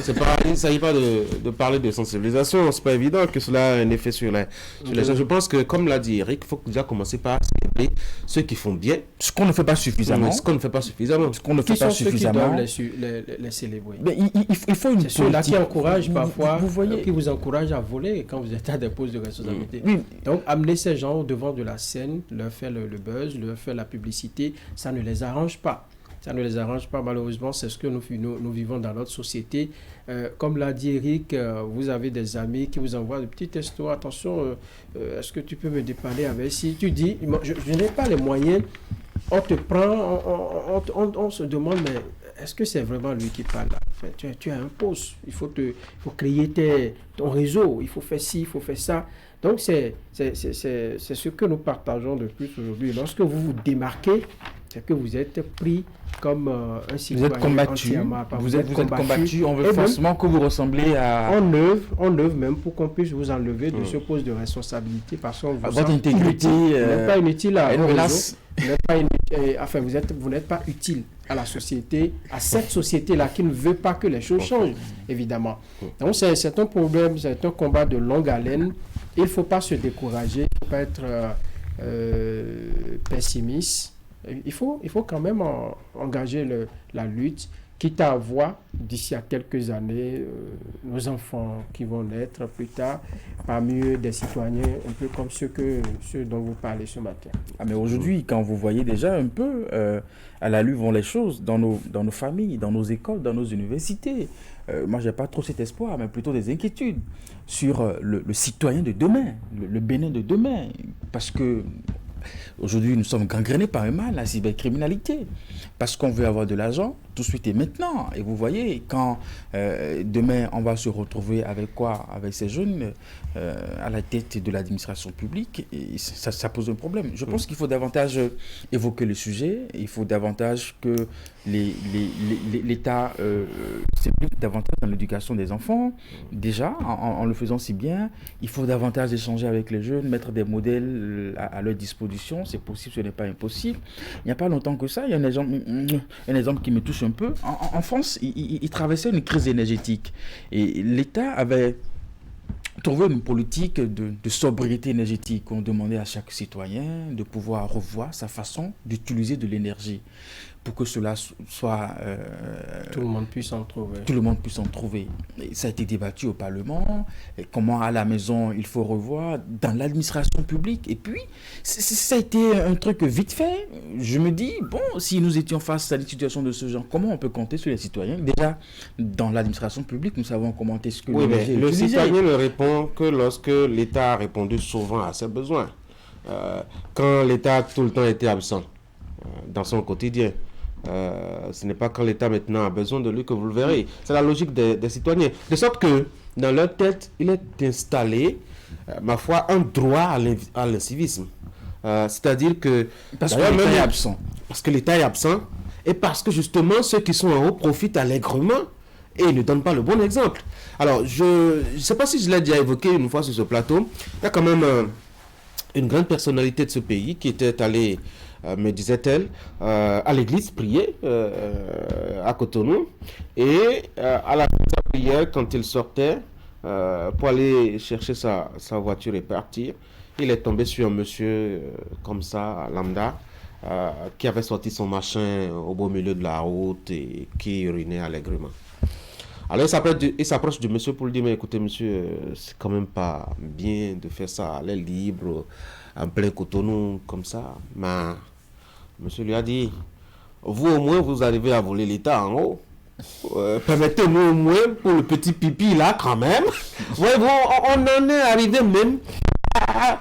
Il ne s'agit pas de parler de sensibilisation. Ce n'est pas évident que cela ait un effet sur les gens. Je pense que, comme l'a dit Eric, il faut déjà commencer par célébrer ceux qui font bien. Ce qu'on ne fait pas suffisamment. Ce qu'on ne fait pas suffisamment. Qui sont ceux qui doivent les célébrer? Mais il faut une ceux-là qui encouragent parfois, qui vous encouragent à voler quand vous êtes à des postes de responsabilité. Donc, amener ces gens au devant de la scène, leur faire le buzz, leur faire la publicité, ça ne les arrange pas. Ça ne les arrange pas, malheureusement, c'est ce que nous vivons dans notre société. Comme l'a dit Eric, vous avez des amis qui vous envoient de petits textos. Attention, est-ce que tu peux me dépanner avec? Si tu dis, je n'ai pas les moyens, on te prend, on se demande, mais est-ce que c'est vraiment lui qui parle là? Enfin, tu as un poste, il faut créer ton réseau, il faut faire ci, il faut faire ça. Donc, c'est ce que nous partageons de plus aujourd'hui. Lorsque vous vous démarquez, c'est que vous êtes pris comme un citoyen. Vous êtes combattu, vous êtes combattu, on veut forcément que vous ressemblez à... On œuvre même pour qu'on puisse vous enlever de ce poste de responsabilité parce qu'on vous votre intégrité, vous n'êtes pas inutile à une menace. Vous n'êtes pas utile à la société, à cette société-là qui ne veut pas que les choses changent, évidemment. Donc c'est un problème, c'est un combat de longue haleine. Il ne faut pas se décourager, il ne faut pas être pessimiste. Il faut quand même engager la lutte, quitte à voir d'ici à quelques années nos enfants qui vont naître plus tard, parmi eux des citoyens un peu comme ceux dont vous parlez ce matin. Ah mais aujourd'hui, quand vous voyez déjà un peu à la lutte vont les choses dans nos familles, dans nos écoles, dans nos universités, moi je n'ai pas trop cet espoir, mais plutôt des inquiétudes sur le citoyen de demain, le Bénin de demain, parce que aujourd'hui, nous sommes gangrénés par un mal, la cybercriminalité, parce qu'on veut avoir de l'argent tout de suite et maintenant. Et vous voyez, quand demain, on va se retrouver avec quoi? Avec ces jeunes à la tête de l'administration publique, et ça pose un problème. Je pense qu'il faut davantage évoquer le sujet, il faut davantage que l'État s'implique davantage dans l'éducation des enfants. Déjà, en le faisant si bien, il faut davantage échanger avec les jeunes, mettre des modèles à leur disposition. C'est possible, ce n'est pas impossible. Il n'y a pas longtemps que ça, il y a un exemple qui me touche un peu. En France, il traversait une crise énergétique et l'État avait trouvé une politique de sobriété énergétique. On demandait à chaque citoyen de pouvoir revoir sa façon d'utiliser de l'énergie pour que cela soit... tout le monde puisse en trouver. Tout le monde puisse en trouver. Et ça a été débattu au Parlement. Et comment à la maison il faut revoir, dans l'administration publique. Et puis, ça a été un truc vite fait. Je me dis, bon, si nous étions face à des situations de ce genre, comment on peut compter sur les citoyens? Déjà, dans l'administration publique, nous savons comment est-ce que... Oui, mais le citoyen ne répond que lorsque l'État a répondu souvent à ses besoins. Quand l'État a tout le temps été absent dans son quotidien. Ce n'est pas quand l'État maintenant a besoin de lui que vous le verrez. C'est la logique des citoyens. De sorte que dans leur tête, il est installé, ma foi, un droit à l'incivisme. C'est-à-dire que... Parce que l'État est absent. Parce que l'État est absent et parce que justement ceux qui sont en haut profitent allègrement et ne donnent pas le bon exemple. Alors, je ne sais pas si je l'ai déjà évoqué une fois sur ce plateau. Il y a quand même une grande personnalité de ce pays qui était allée... me disait-elle, à l'église prier à Cotonou. Et à la fin de sa prière, quand il sortait pour aller chercher sa voiture et partir, il est tombé sur un monsieur comme ça, lambda, qui avait sorti son machin au beau milieu de la route et qui urinait allègrement. Alors il s'approche du monsieur pour lui dire, mais écoutez monsieur, c'est quand même pas bien de faire ça à l'air libre, en plein Cotonou, comme ça. Mais monsieur lui a dit, vous au moins vous arrivez à voler l'État en haut. Permettez-nous au moins pour le petit pipi là quand même. Ouais, bon, on en est arrivé même à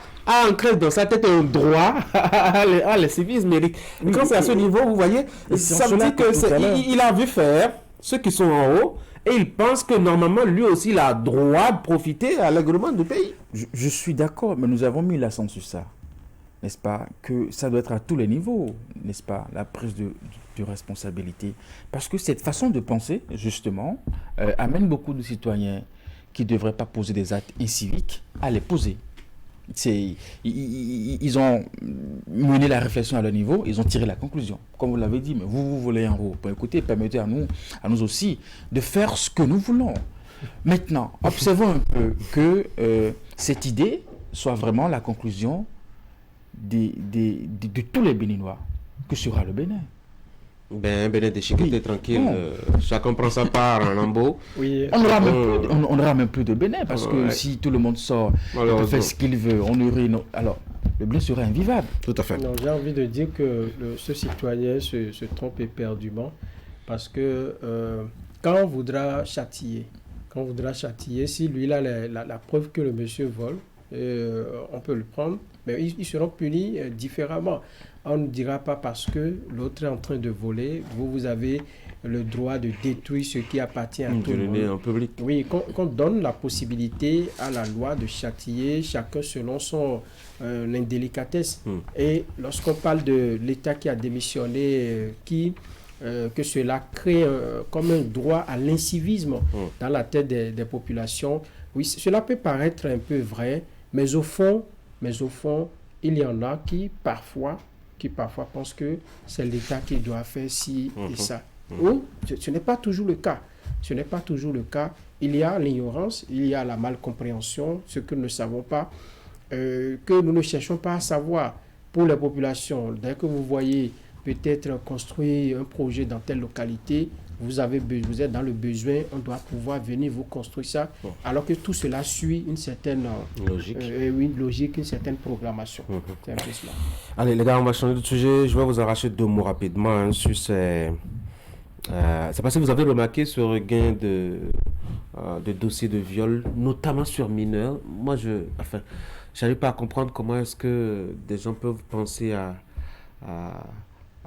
ancrer dans sa tête un droit à l'incivisme. Mais quand c'est à ce niveau, vous voyez, ça me dit qu'il a vu faire ceux qui sont en haut. Et il pense que normalement, lui aussi, il a droit de profiter allègrement du pays. Je suis d'accord, mais nous avons mis l'accent sur ça. N'est-ce pas, que ça doit être à tous les niveaux, n'est-ce pas, la prise de responsabilité. Parce que cette façon de penser, justement, amène beaucoup de citoyens qui ne devraient pas poser des actes inciviques à les poser. Ils ont mené la réflexion à leur niveau, ils ont tiré la conclusion. Comme vous l'avez dit, mais vous voulez en haut. Bon, écoutez, permettez à nous aussi de faire ce que nous voulons. Maintenant, observons un peu que cette idée soit vraiment la conclusion de tous les Béninois. Que sera le Bénin? Bénin déchiqueté, tranquille. Chacun prend sa part en lambeau. Oui. On n'aura même plus de Bénin parce que si tout le monde sort, fait ce qu'il veut, on urine. Alors, le Bénin sera invivable. Tout à fait. J'ai envie de dire que ce citoyen se trompe éperdument parce que quand on voudra châtier, si lui il a la preuve que le monsieur vole, on peut le prendre, mais ils seront punis différemment. On ne dira pas parce que l'autre est en train de voler, vous avez le droit de détruire ce qui appartient à tout le monde. En public. Oui, qu'on donne la possibilité à la loi de châtier chacun selon son indélicatesse. Et lorsqu'on parle de l'État qui a démissionné, que cela crée comme un droit à l'incivisme dans la tête des populations, oui, cela peut paraître un peu vrai, mais au fond, il y en a qui parfois pensent que c'est l'État qui doit faire ci et ça. Ou ce n'est pas toujours le cas. Ce n'est pas toujours le cas. Il y a l'ignorance, il y a la malcompréhension, ce que nous ne savons pas, que nous ne cherchons pas à savoir. Pour les populations, dès que vous voyez peut-être construire un projet dans telle localité, vous êtes dans le besoin, on doit pouvoir venir vous construire ça, alors que tout cela suit une certaine logique, une certaine programmation. C'est un peu cela. Allez les gars, on va changer de sujet. Je vais vous arracher 2 mots rapidement sur ces... c'est parce que vous avez remarqué ce regain de dossiers de viol, notamment sur mineurs. Moi, je n'arrive pas à comprendre comment est-ce que des gens peuvent penser à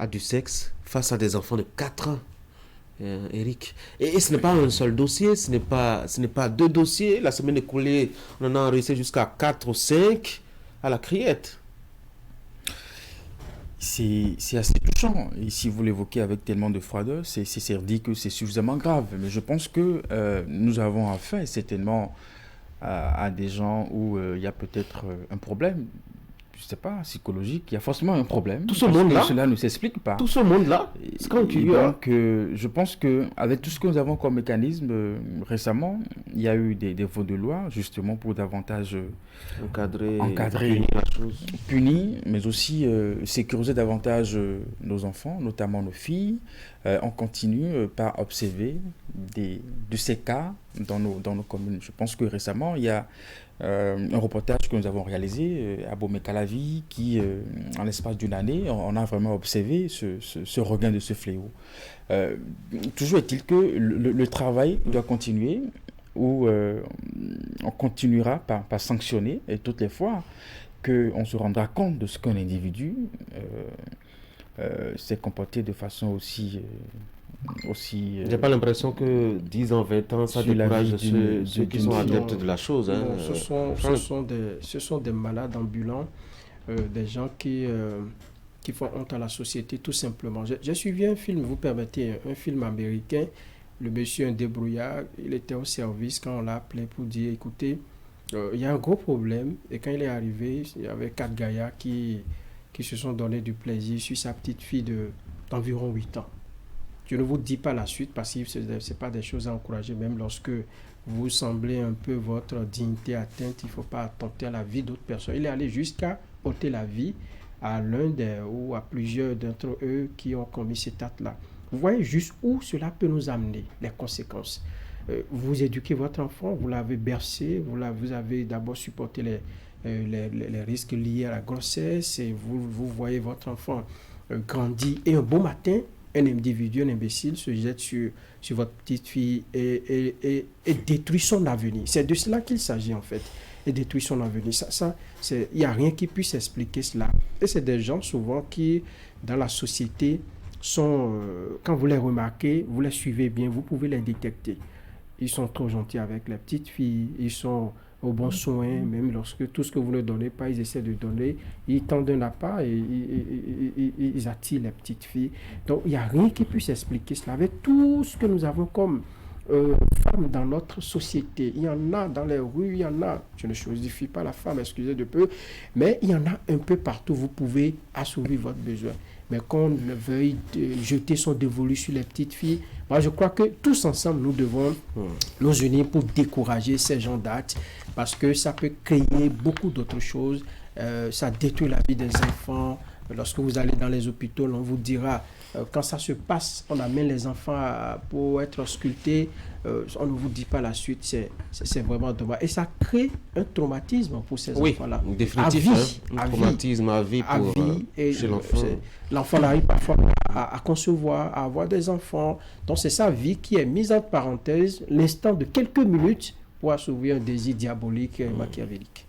du sexe face à des enfants de 4 ans. Eric. Et ce n'est pas un seul dossier, ce n'est pas 2 dossiers. La semaine écoulée, on en a enregistré jusqu'à 4 ou 5 à la criette. C'est assez touchant. Et si vous l'évoquez avec tellement de froideur, c'est dit que c'est suffisamment grave. Mais je pense que nous avons affaire certainement à des gens où il y a peut-être un problème. Je ne sais pas, psychologique, il y a forcément un problème. Tout ce monde-là. Cela ne s'explique pas. Tout ce monde-là. C'est quand tu donc, je pense qu'avec tout ce que nous avons comme mécanisme, récemment, il y a eu des votes de loi, justement, pour davantage encadrer punir, mais aussi sécuriser davantage nos enfants, notamment nos filles. On continue par observer de ces cas dans nos communes. Je pense que récemment, il y a un reportage que nous avons réalisé à Bomé-Calavi qui, en l'espace d'une année, on a vraiment observé ce regain de ce fléau. Toujours est-il que le travail doit continuer, où on continuera par sanctionner, et toutes les fois qu'on se rendra compte de ce qu'un individu s'est comporté de façon aussi... J'ai pas l'impression que 10 ans, 20 ans, ça décourage ceux qui sont adeptes de la chose. Ce sont des malades ambulants, des gens qui font honte à la société, tout simplement. J'ai suivi un film, vous permettez, un film américain. Le monsieur, un débrouillard, il était au service quand on l'a appelé pour dire, écoutez, il y a un gros problème. Et quand il est arrivé, il y avait 4 gaillards qui se sont donné du plaisir sur sa petite fille d'environ 8 ans. Je ne vous dis pas la suite parce que ce n'est pas des choses à encourager, même lorsque vous semblez un peu votre dignité atteinte, il ne faut pas attenter à la vie d'autres personnes. Il est allé jusqu'à ôter la vie à l'un ou à plusieurs d'entre eux qui ont commis cet acte-là. Vous voyez juste où cela peut nous amener, les conséquences. Vous éduquez votre enfant, vous l'avez bercé, vous avez d'abord supporté les risques liés à la grossesse, et vous voyez votre enfant grandir, et un beau matin, un individu, un imbécile se jette sur votre petite fille et détruit son avenir. C'est de cela qu'il s'agit en fait, et détruit son avenir. Il n'y a rien qui puisse expliquer cela. Et c'est des gens souvent qui, dans la société, sont, quand vous les remarquez, vous les suivez bien, vous pouvez les détecter. Ils sont trop gentils avec les petites filles, ils sont au bon soin, même lorsque tout ce que vous ne donnez pas, ils essaient de donner, ils tendent un appât et ils attirent les petites filles. Donc il n'y a rien qui puisse expliquer cela. Avec tout ce que nous avons comme femmes dans notre société, il y en a dans les rues, il y en a, je ne choisis pas la femme, excusez de peu, mais il y en a un peu partout, vous pouvez assouvir votre besoin. Mais qu'on ne veuille jeter son dévolu sur les petites filles, moi je crois que tous ensemble nous devons nous unir pour décourager ces gens d'actes, parce que ça peut créer beaucoup d'autres choses, ça détruit la vie des enfants. Lorsque vous allez dans les hôpitaux, on vous dira, quand ça se passe, on amène les enfants pour être sculptés, on ne vous dit pas la suite, c'est vraiment dommage. Et ça crée un traumatisme pour ces enfants-là. Oui, définitif, un traumatisme à vie chez l'enfant. L'enfant n'arrive parfois à concevoir, à avoir des enfants. Donc c'est sa vie qui est mise entre parenthèses, l'instant de quelques minutes pour assouvir un désir diabolique et machiavélique.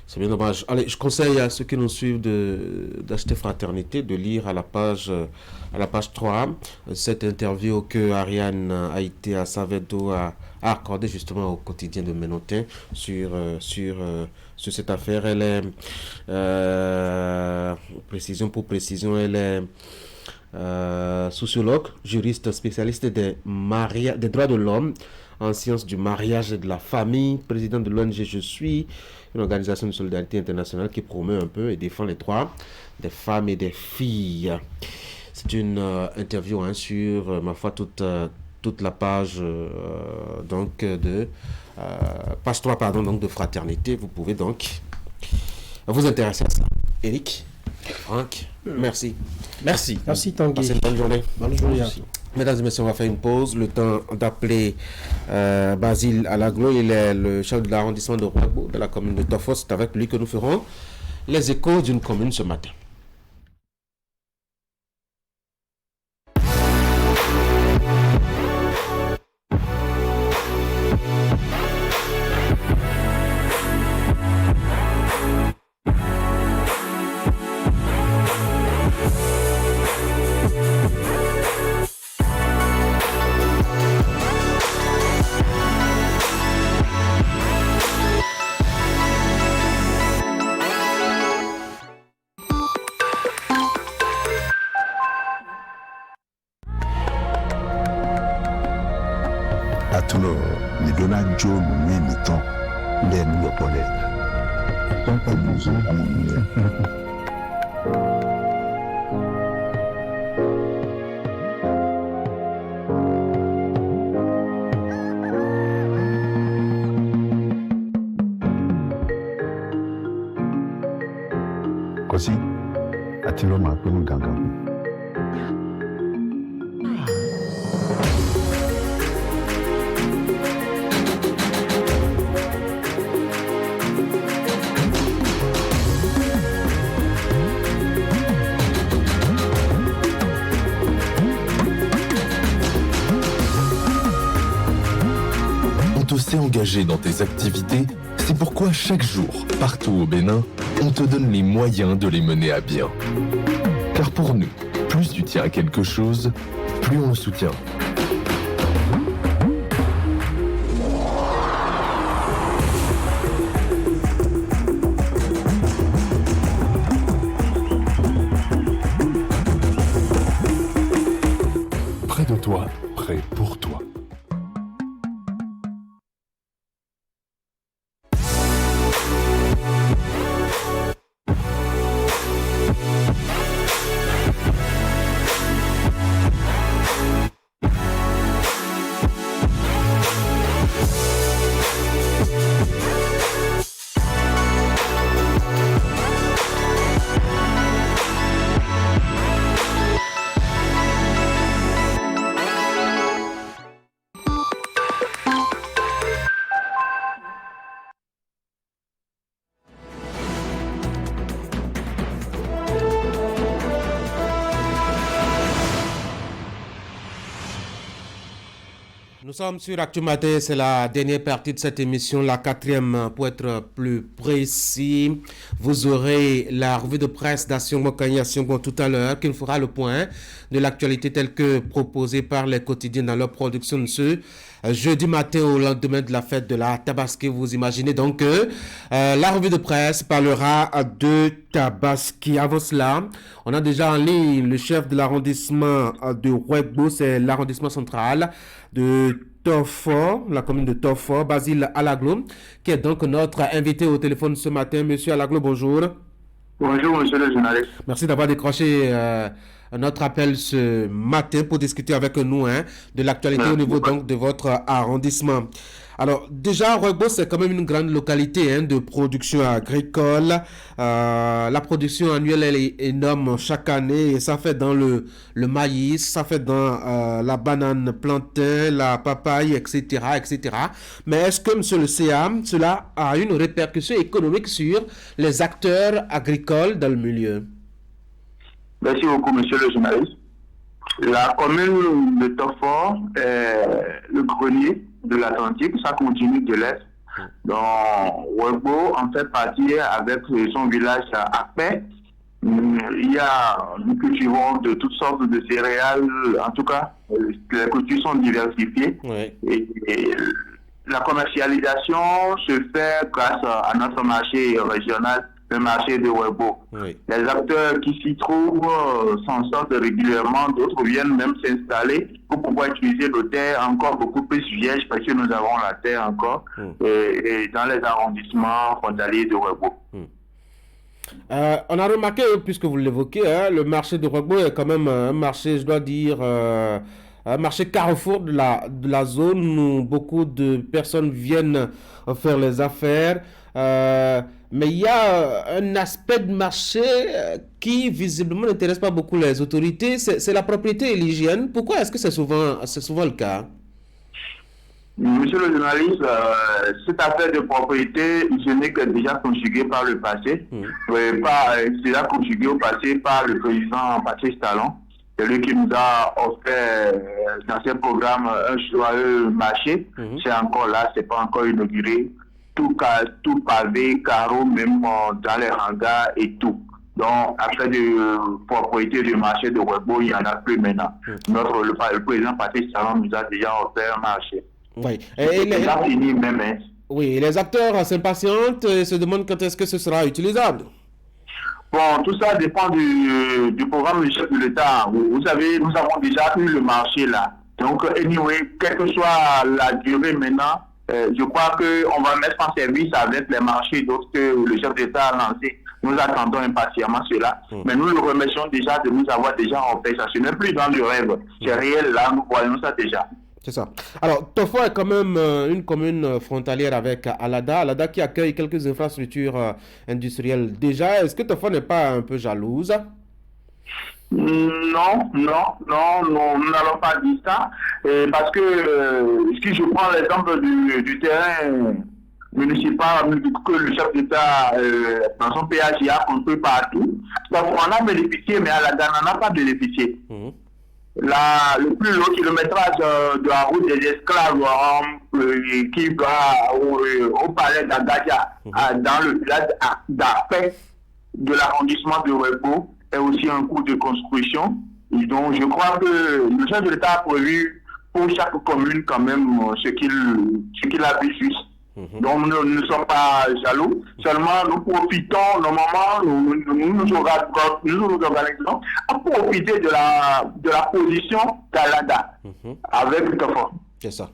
C'est bien dommage. Allez, je conseille à ceux qui nous suivent d'acheter Fraternité, de lire à la page 3 cette interview que Ariane Haïté à Savedo a accordée justement au quotidien de Ménotin sur cette affaire. Elle est, précision, elle est sociologue, juriste spécialiste des droits de l'homme en sciences du mariage et de la famille, président de l'ONG Je suis, une organisation de solidarité internationale qui promeut un peu et défend les droits des femmes et des filles. C'est une interview sur, ma foi, toute la page page 3 donc de Fraternité. Vous pouvez donc vous intéresser à ça. Eric, Franck, merci. Merci Tanguy. Passez une bonne journée. Bonne journée. Mesdames et messieurs, on va faire une pause. Le temps d'appeler Basile Alaglo. Il est le chef de l'arrondissement de Rouagbou, de la commune de Tofos. C'est avec lui que nous ferons les échos d'une commune ce matin. Atuno ni dona John Mimiton les nous opponents. Donc pas besoin Kosi Atilo ma penu ganga. S'est engagé dans tes activités, c'est pourquoi chaque jour, partout au Bénin, on te donne les moyens de les mener à bien. Car pour nous, plus tu tiens à quelque chose, plus on le soutient. Près de toi, près pour toi. Nous sommes sur Actu Matin, c'est la dernière partie de cette émission, la 4e pour être plus précis. Vous aurez la revue de presse d'Asiongo Kanya Asiongo tout à l'heure qui nous fera le point de l'actualité telle que proposée par les quotidiens dans leur production de ce jeudi matin au lendemain de la fête de la Tabaski. Vous imaginez donc que la revue de presse parlera de Tabaski. Avant cela, on a déjà en ligne le chef de l'arrondissement de Rouagbou, c'est l'arrondissement central de Tofo, la commune de Tofo, Basile Alaglo, qui est donc notre invité au téléphone ce matin. Monsieur Alaglo, bonjour. Bonjour, monsieur le journaliste. Merci d'avoir décroché notre appel ce matin pour discuter avec nous de l'actualité au niveau donc de votre arrondissement. Alors déjà, Rouagbou, c'est quand même une grande localité de production agricole. La production annuelle elle est énorme chaque année et ça fait dans le maïs, ça fait dans la banane plantain, la papaye, etc., etc. Mais est-ce que, monsieur le CA, cela a une répercussion économique sur les acteurs agricoles dans le milieu? Merci beaucoup, monsieur le journaliste. La commune de Tofo est le grenier de l'Atlantique, ça continue de l'Est. Donc, Webo en fait partie avec son village à paix. Nous cultivons de toutes sortes de céréales, en tout cas, les cultures sont diversifiées. Et la commercialisation se fait grâce à notre marché régional, le marché de Webo. Les acteurs qui s'y trouvent s'en sortent régulièrement, d'autres viennent même s'installer pour pouvoir utiliser nos terres encore beaucoup plus vierges parce que nous avons la terre encore et dans les arrondissements frontaliers de Webo. On a remarqué, puisque vous l'évoquez, le marché de Webo est quand même un marché, je dois dire, un marché carrefour de la zone où beaucoup de personnes viennent faire les affaires. Mais il y a un aspect de marché qui visiblement n'intéresse pas beaucoup les autorités, c'est la propriété et l'hygiène. Pourquoi est-ce que c'est souvent le cas? Monsieur le journaliste, cette affaire de propriété hygiénique est déjà conjuguée par le passé. C'est déjà conjugué au passé par le président Patrice Talon. C'est lui qui nous a offert dans ses programmes un joyeux marché. C'est encore là, c'est pas encore inauguré. Tout pavé, carreau, même dans les hangars et tout. Donc, affaire de propriété du marché de Webo, il n'y en a plus maintenant. Le président Patrice Talon nous a déjà offert un marché. Oui. Fini même, hein. Oui, les acteurs s'impatientent et se demandent quand est-ce que ce sera utilisable. Bon, tout ça dépend du programme du chef de l'État. Vous savez, nous avons déjà eu le marché là. Donc, anyway, quelle que soit la durée maintenant, je crois qu'on va mettre en service avec les marchés d'autres que le chef d'État a lancé. Nous attendons impatiemment cela. Mais nous le remercions déjà de nous avoir déjà offert ça. Ce n'est plus dans le rêve. C'est réel là, nous voyons ça déjà. C'est ça. Alors, Tofo est quand même une commune frontalière avec Alada. Alada qui accueille quelques infrastructures industrielles. Déjà, est-ce que Tofo n'est pas un peu jalouse? Non, nous n'allons pas dire ça. Parce que si je prends l'exemple du terrain municipal que le chef d'État dans son PHI a construit partout, donc on a bénéficié, mais Alada n'en a pas bénéficié. Le plus long kilométrage de la route des esclaves qui va au palais d'Agadia, dans le village d'Appé de l'arrondissement de Webo, est aussi un coût de construction. Et donc, je crois que le chef de l'État a prévu pour chaque commune quand même ce qu'il a vu juste. Donc, nous ne sommes pas jaloux. Seulement, nous profitons, normalement, nous nous organisons à profiter de la position d'Alada avec Tofo. C'est ça.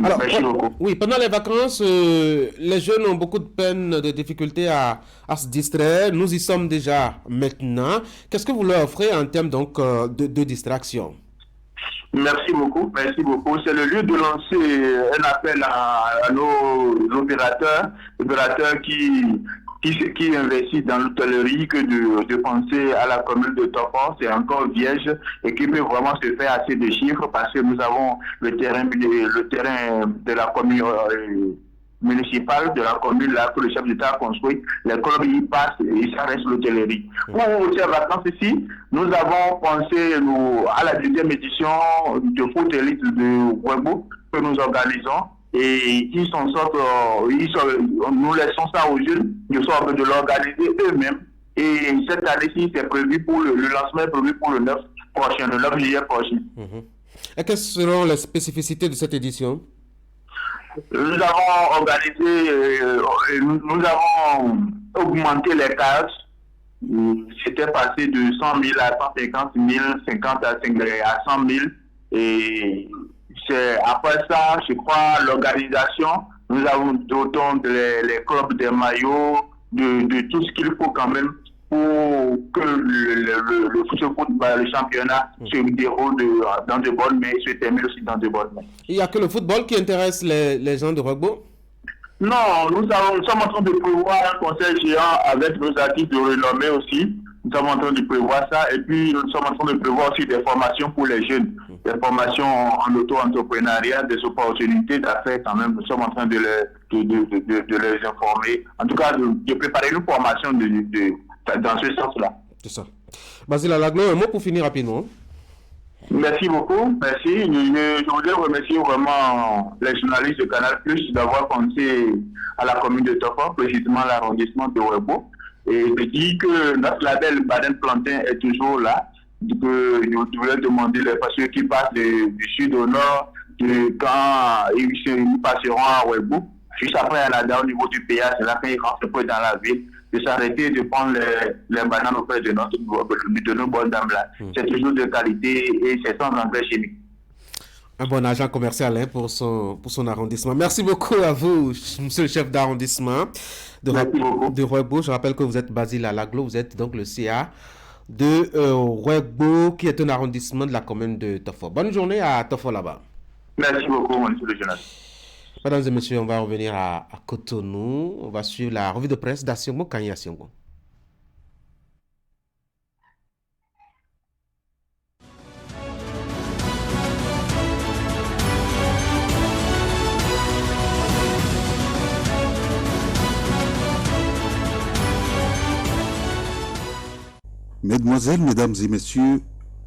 Alors, merci beaucoup. Oui, pendant les vacances, les jeunes ont beaucoup de peine, de difficultés à se distraire. Nous y sommes déjà maintenant. Qu'est-ce que vous leur offrez en termes donc, de distraction? Merci beaucoup. C'est le lieu de lancer un appel à nos opérateurs qui investissent dans l'hôtellerie que de penser à la commune de Tofo. C'est encore vierge et qui peut vraiment se faire assez de chiffres parce que nous avons le terrain de la commune municipale de la commune là que le chef d'État a construit. Les clubs y passent et ça reste l'hôtellerie. Pour ces vacances ici, nous avons pensé à la deuxième édition de Foot Elite de Webo que nous organisons. Et ils s'en sortent, nous laissons ça aux jeunes, de sorte de l'organiser eux-mêmes. Et cette année-ci, c'est prévu pour le lancement est prévu pour le 9 juillet prochain. Et quelles seront les spécificités de cette édition? Nous avons organisé, nous avons augmenté les cases. C'était passé de 100 000 à 150 000, 50 à 100 000. Et c'est après ça, je crois, l'organisation, nous avons d'autant les clubs des maillots, de tout ce qu'il faut quand même pour que le championnat se déroule dans de bonnes mains et se termine aussi dans de bonnes mains. Il n'y a que le football qui intéresse les gens de Webo? Non, nous sommes en train de prévoir un concert géant avec nos artistes de renommée aussi. Nous sommes en train de prévoir ça et puis nous sommes en train de prévoir aussi des formations pour les jeunes, des formations en auto-entrepreneuriat, des opportunités d'affaires quand même. Nous sommes en train de les informer. En tout cas, de préparer une formation dans ce sens-là. C'est ça. Basile Alagno, un mot pour finir rapidement. Merci beaucoup, merci. Je voudrais remercier vraiment les journalistes de Canal+ d'avoir pensé à la commune de Tofa, précisément l'arrondissement de Ouébo. Et je dis que notre label Baden Plantain est toujours là. Que je voulais demander les patients qui passent du sud au nord, quand ils passeront à Ouébo, juste après à la au niveau du péage, c'est là quand ils rentrent dans la ville, de s'arrêter de prendre les bananes auprès de nos bonnes dames là. C'est toujours de qualité et c'est sans engrais chimique. Un bon agent commercial pour son arrondissement. Merci beaucoup à vous, monsieur le chef d'arrondissement de Ouébo. Je rappelle que vous êtes Basile Alaglo, vous êtes donc le CA de Ouébo, qui est un arrondissement de la commune de Tofo. Bonne journée à Tofo là-bas. Merci beaucoup, monsieur le journaliste. Mesdames et messieurs, on va revenir à Cotonou. On va suivre la revue de presse d'Asiongo Kanye Asiongo. Mesdemoiselles, Mesdames et Messieurs,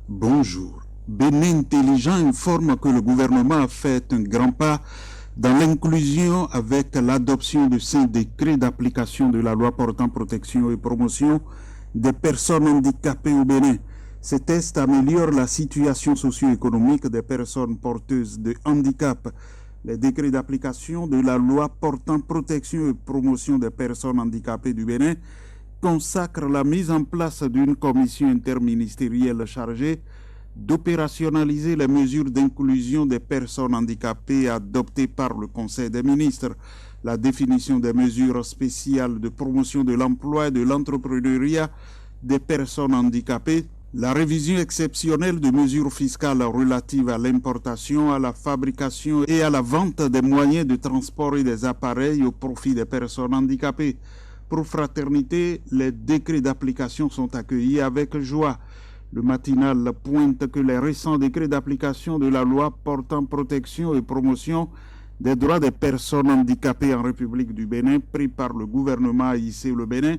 bonjour. Bénin Intelligent informe que le gouvernement a fait un grand pas dans l'inclusion avec l'adoption de 5 décrets d'application de la loi portant protection et promotion des personnes handicapées au Bénin. Ces tests améliorent la situation socio-économique des personnes porteuses de handicap. Les décrets d'application de la loi portant protection et promotion des personnes handicapées du Bénin consacrent la mise en place d'une commission interministérielle chargée d'opérationnaliser les mesures d'inclusion des personnes handicapées adoptées par le Conseil des ministres, la définition des mesures spéciales de promotion de l'emploi et de l'entrepreneuriat des personnes handicapées, la révision exceptionnelle de mesures fiscales relatives à l'importation, à la fabrication et à la vente des moyens de transport et des appareils au profit des personnes handicapées. Pour Fraternité, les décrets d'application sont accueillis avec joie. Le matinal pointe que les récents décrets d'application de la loi portant protection et promotion des droits des personnes handicapées en République du Bénin, pris par le gouvernement, a hissé le Bénin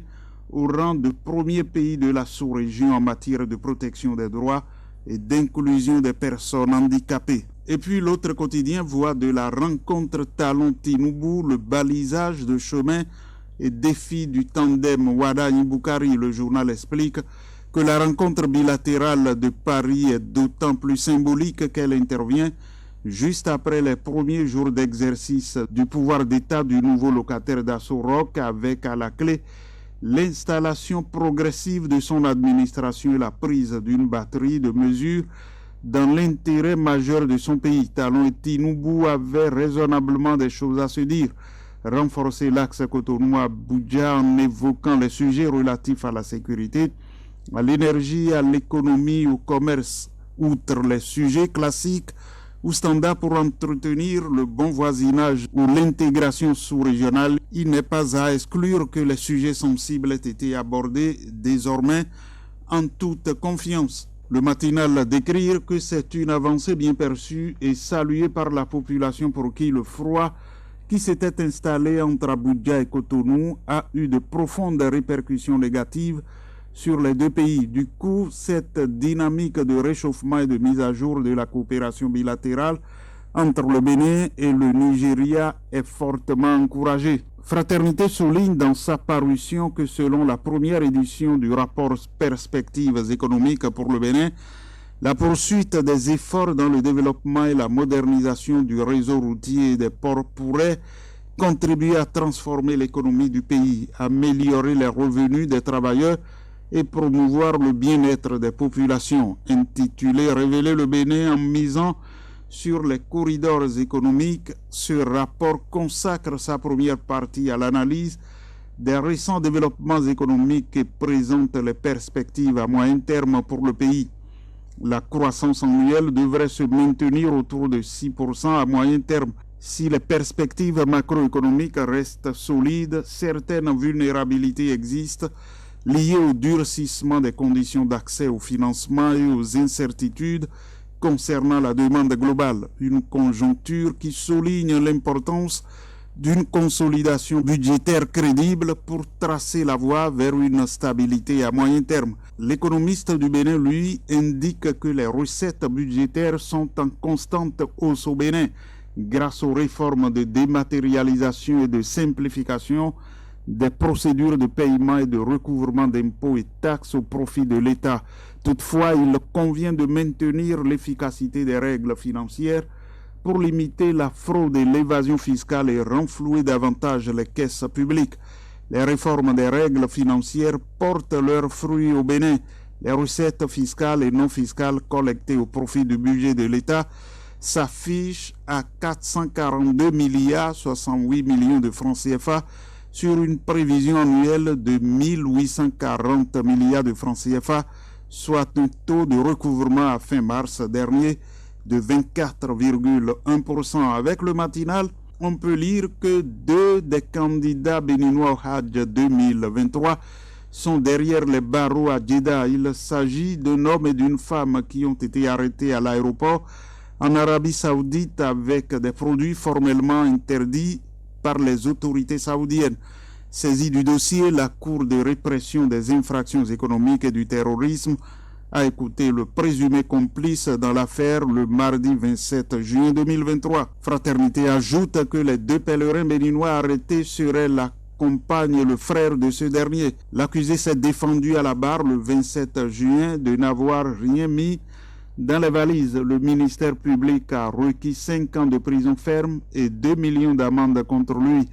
au rang de premier pays de la sous-région en matière de protection des droits et d'inclusion des personnes handicapées. Et puis l'autre quotidien voit de la rencontre Talon-Tinoubou le balisage de chemin et défi du tandem Ouada-Niboukari. Le journal explique que la rencontre bilatérale de Paris est d'autant plus symbolique qu'elle intervient juste après les premiers jours d'exercice du pouvoir d'État du nouveau locataire d'Asso Rock, avec à la clé l'installation progressive de son administration et la prise d'une batterie de mesures dans l'intérêt majeur de son pays. Talon et Tinoubou avaient raisonnablement des choses à se dire. Renforcer l'axe Cotonou-Abuja en évoquant les sujets relatifs à la sécurité, à l'énergie, à l'économie, au commerce, outre les sujets classiques ou standards pour entretenir le bon voisinage ou l'intégration sous-régionale, il n'est pas à exclure que les sujets sensibles aient été abordés désormais en toute confiance. Le matinal d'écrire que c'est une avancée bien perçue et saluée par la population pour qui le froid qui s'était installé entre Abuja et Cotonou a eu de profondes répercussions négatives sur les deux pays. Du coup, cette dynamique de réchauffement et de mise à jour de la coopération bilatérale entre le Bénin et le Nigeria est fortement encouragée. Fraternité souligne dans sa parution que selon la première édition du rapport Perspectives économiques pour le Bénin, la poursuite des efforts dans le développement et la modernisation du réseau routier et des ports pourrait contribuer à transformer l'économie du pays, améliorer les revenus des travailleurs et promouvoir le bien-être des populations. Intitulé « Révéler le Bénin en misant sur les corridors économiques », ce rapport consacre sa première partie à l'analyse des récents développements économiques et présente les perspectives à moyen terme pour le pays. La croissance annuelle devrait se maintenir autour de 6% à moyen terme. Si les perspectives macroéconomiques restent solides, certaines vulnérabilités existent liées au durcissement des conditions d'accès au financement et aux incertitudes concernant la demande globale. Une conjoncture qui souligne l'importance d'une consolidation budgétaire crédible pour tracer la voie vers une stabilité à moyen terme. L'économiste du Bénin, lui, indique que les recettes budgétaires sont en constante hausse au Bénin grâce aux réformes de dématérialisation et de simplification des procédures de paiement et de recouvrement d'impôts et taxes au profit de l'État. Toutefois, il convient de maintenir l'efficacité des règles financières pour limiter la fraude et l'évasion fiscale et renflouer davantage les caisses publiques. Les réformes des règles financières portent leurs fruits au Bénin. Les recettes fiscales et non fiscales collectées au profit du budget de l'État s'affichent à 442 milliards 68 millions de francs CFA sur une prévision annuelle de 1840 milliards de francs CFA, soit un taux de recouvrement à fin mars dernier de 24,1%. Avec le matinal, on peut lire que 2 des candidats béninois au Hajj 2023 sont derrière les barreaux à Jeddah. Il s'agit d'un homme et d'une femme qui ont été arrêtés à l'aéroport en Arabie Saoudite avec des produits formellement interdits par les autorités saoudiennes. Saisie du dossier, la Cour de répression des infractions économiques et du terrorisme a écouté le présumé complice dans l'affaire le mardi 27 juin 2023. Fraternité ajoute que les 2 pèlerins béninois arrêtés seraient la compagne et le frère de ce dernier. L'accusé s'est défendu à la barre le 27 juin de n'avoir rien mis dans les valises. Le ministère public a requis 5 ans de prison ferme et 2 millions d'amende contre lui.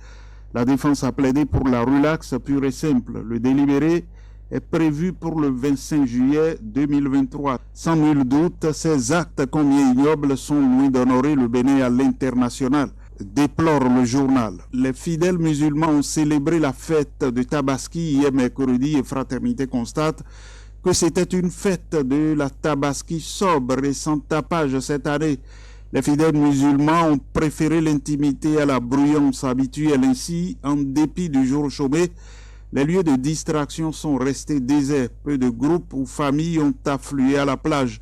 La défense a plaidé pour la relaxe pure et simple. Le délibéré est prévu pour le 25 juillet 2023. Sans nul doute, ces actes combien ignobles sont loin d'honorer le Bénin à l'international, déplore le journal. Les fidèles musulmans ont célébré la fête de Tabaski hier mercredi et Fraternité constate que c'était une fête de la Tabaski sobre et sans tapage cette année. Les fidèles musulmans ont préféré l'intimité à la bruyance habituelle. Ainsi, en dépit du jour chômé, les lieux de distraction sont restés déserts. Peu de groupes ou familles ont afflué à la plage.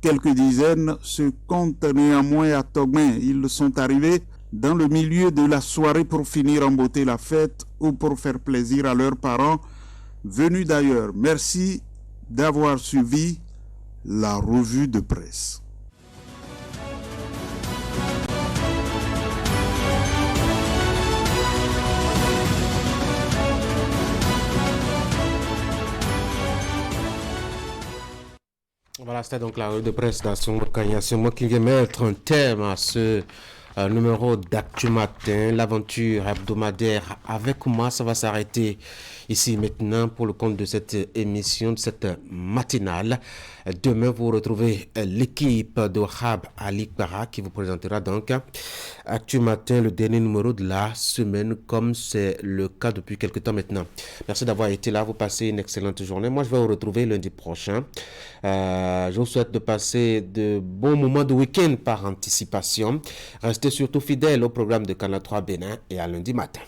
Quelques dizaines se comptent néanmoins à Togmin. Ils sont arrivés dans le milieu de la soirée pour finir en beauté la fête ou pour faire plaisir à leurs parents venus d'ailleurs. Merci d'avoir suivi la revue de presse. Voilà, c'était donc la revue de presse d'Assoum Kanya. C'est moi qui viens mettre un thème à ce numéro d'Actu Matin. L'aventure hebdomadaire avec moi, ça va s'arrêter ici maintenant pour le compte de cette émission, de cette matinale. Demain, vous retrouvez l'équipe de Wahab Ali Bara qui vous présentera donc Actu Matin, le dernier numéro de la semaine, comme c'est le cas depuis quelques temps maintenant. Merci d'avoir été là. Vous passez une excellente journée. Moi, je vais vous retrouver lundi prochain. Je vous souhaite de passer de bons moments de week-end par anticipation. Restez surtout fidèles au programme de Canal 3 Bénin et à lundi matin.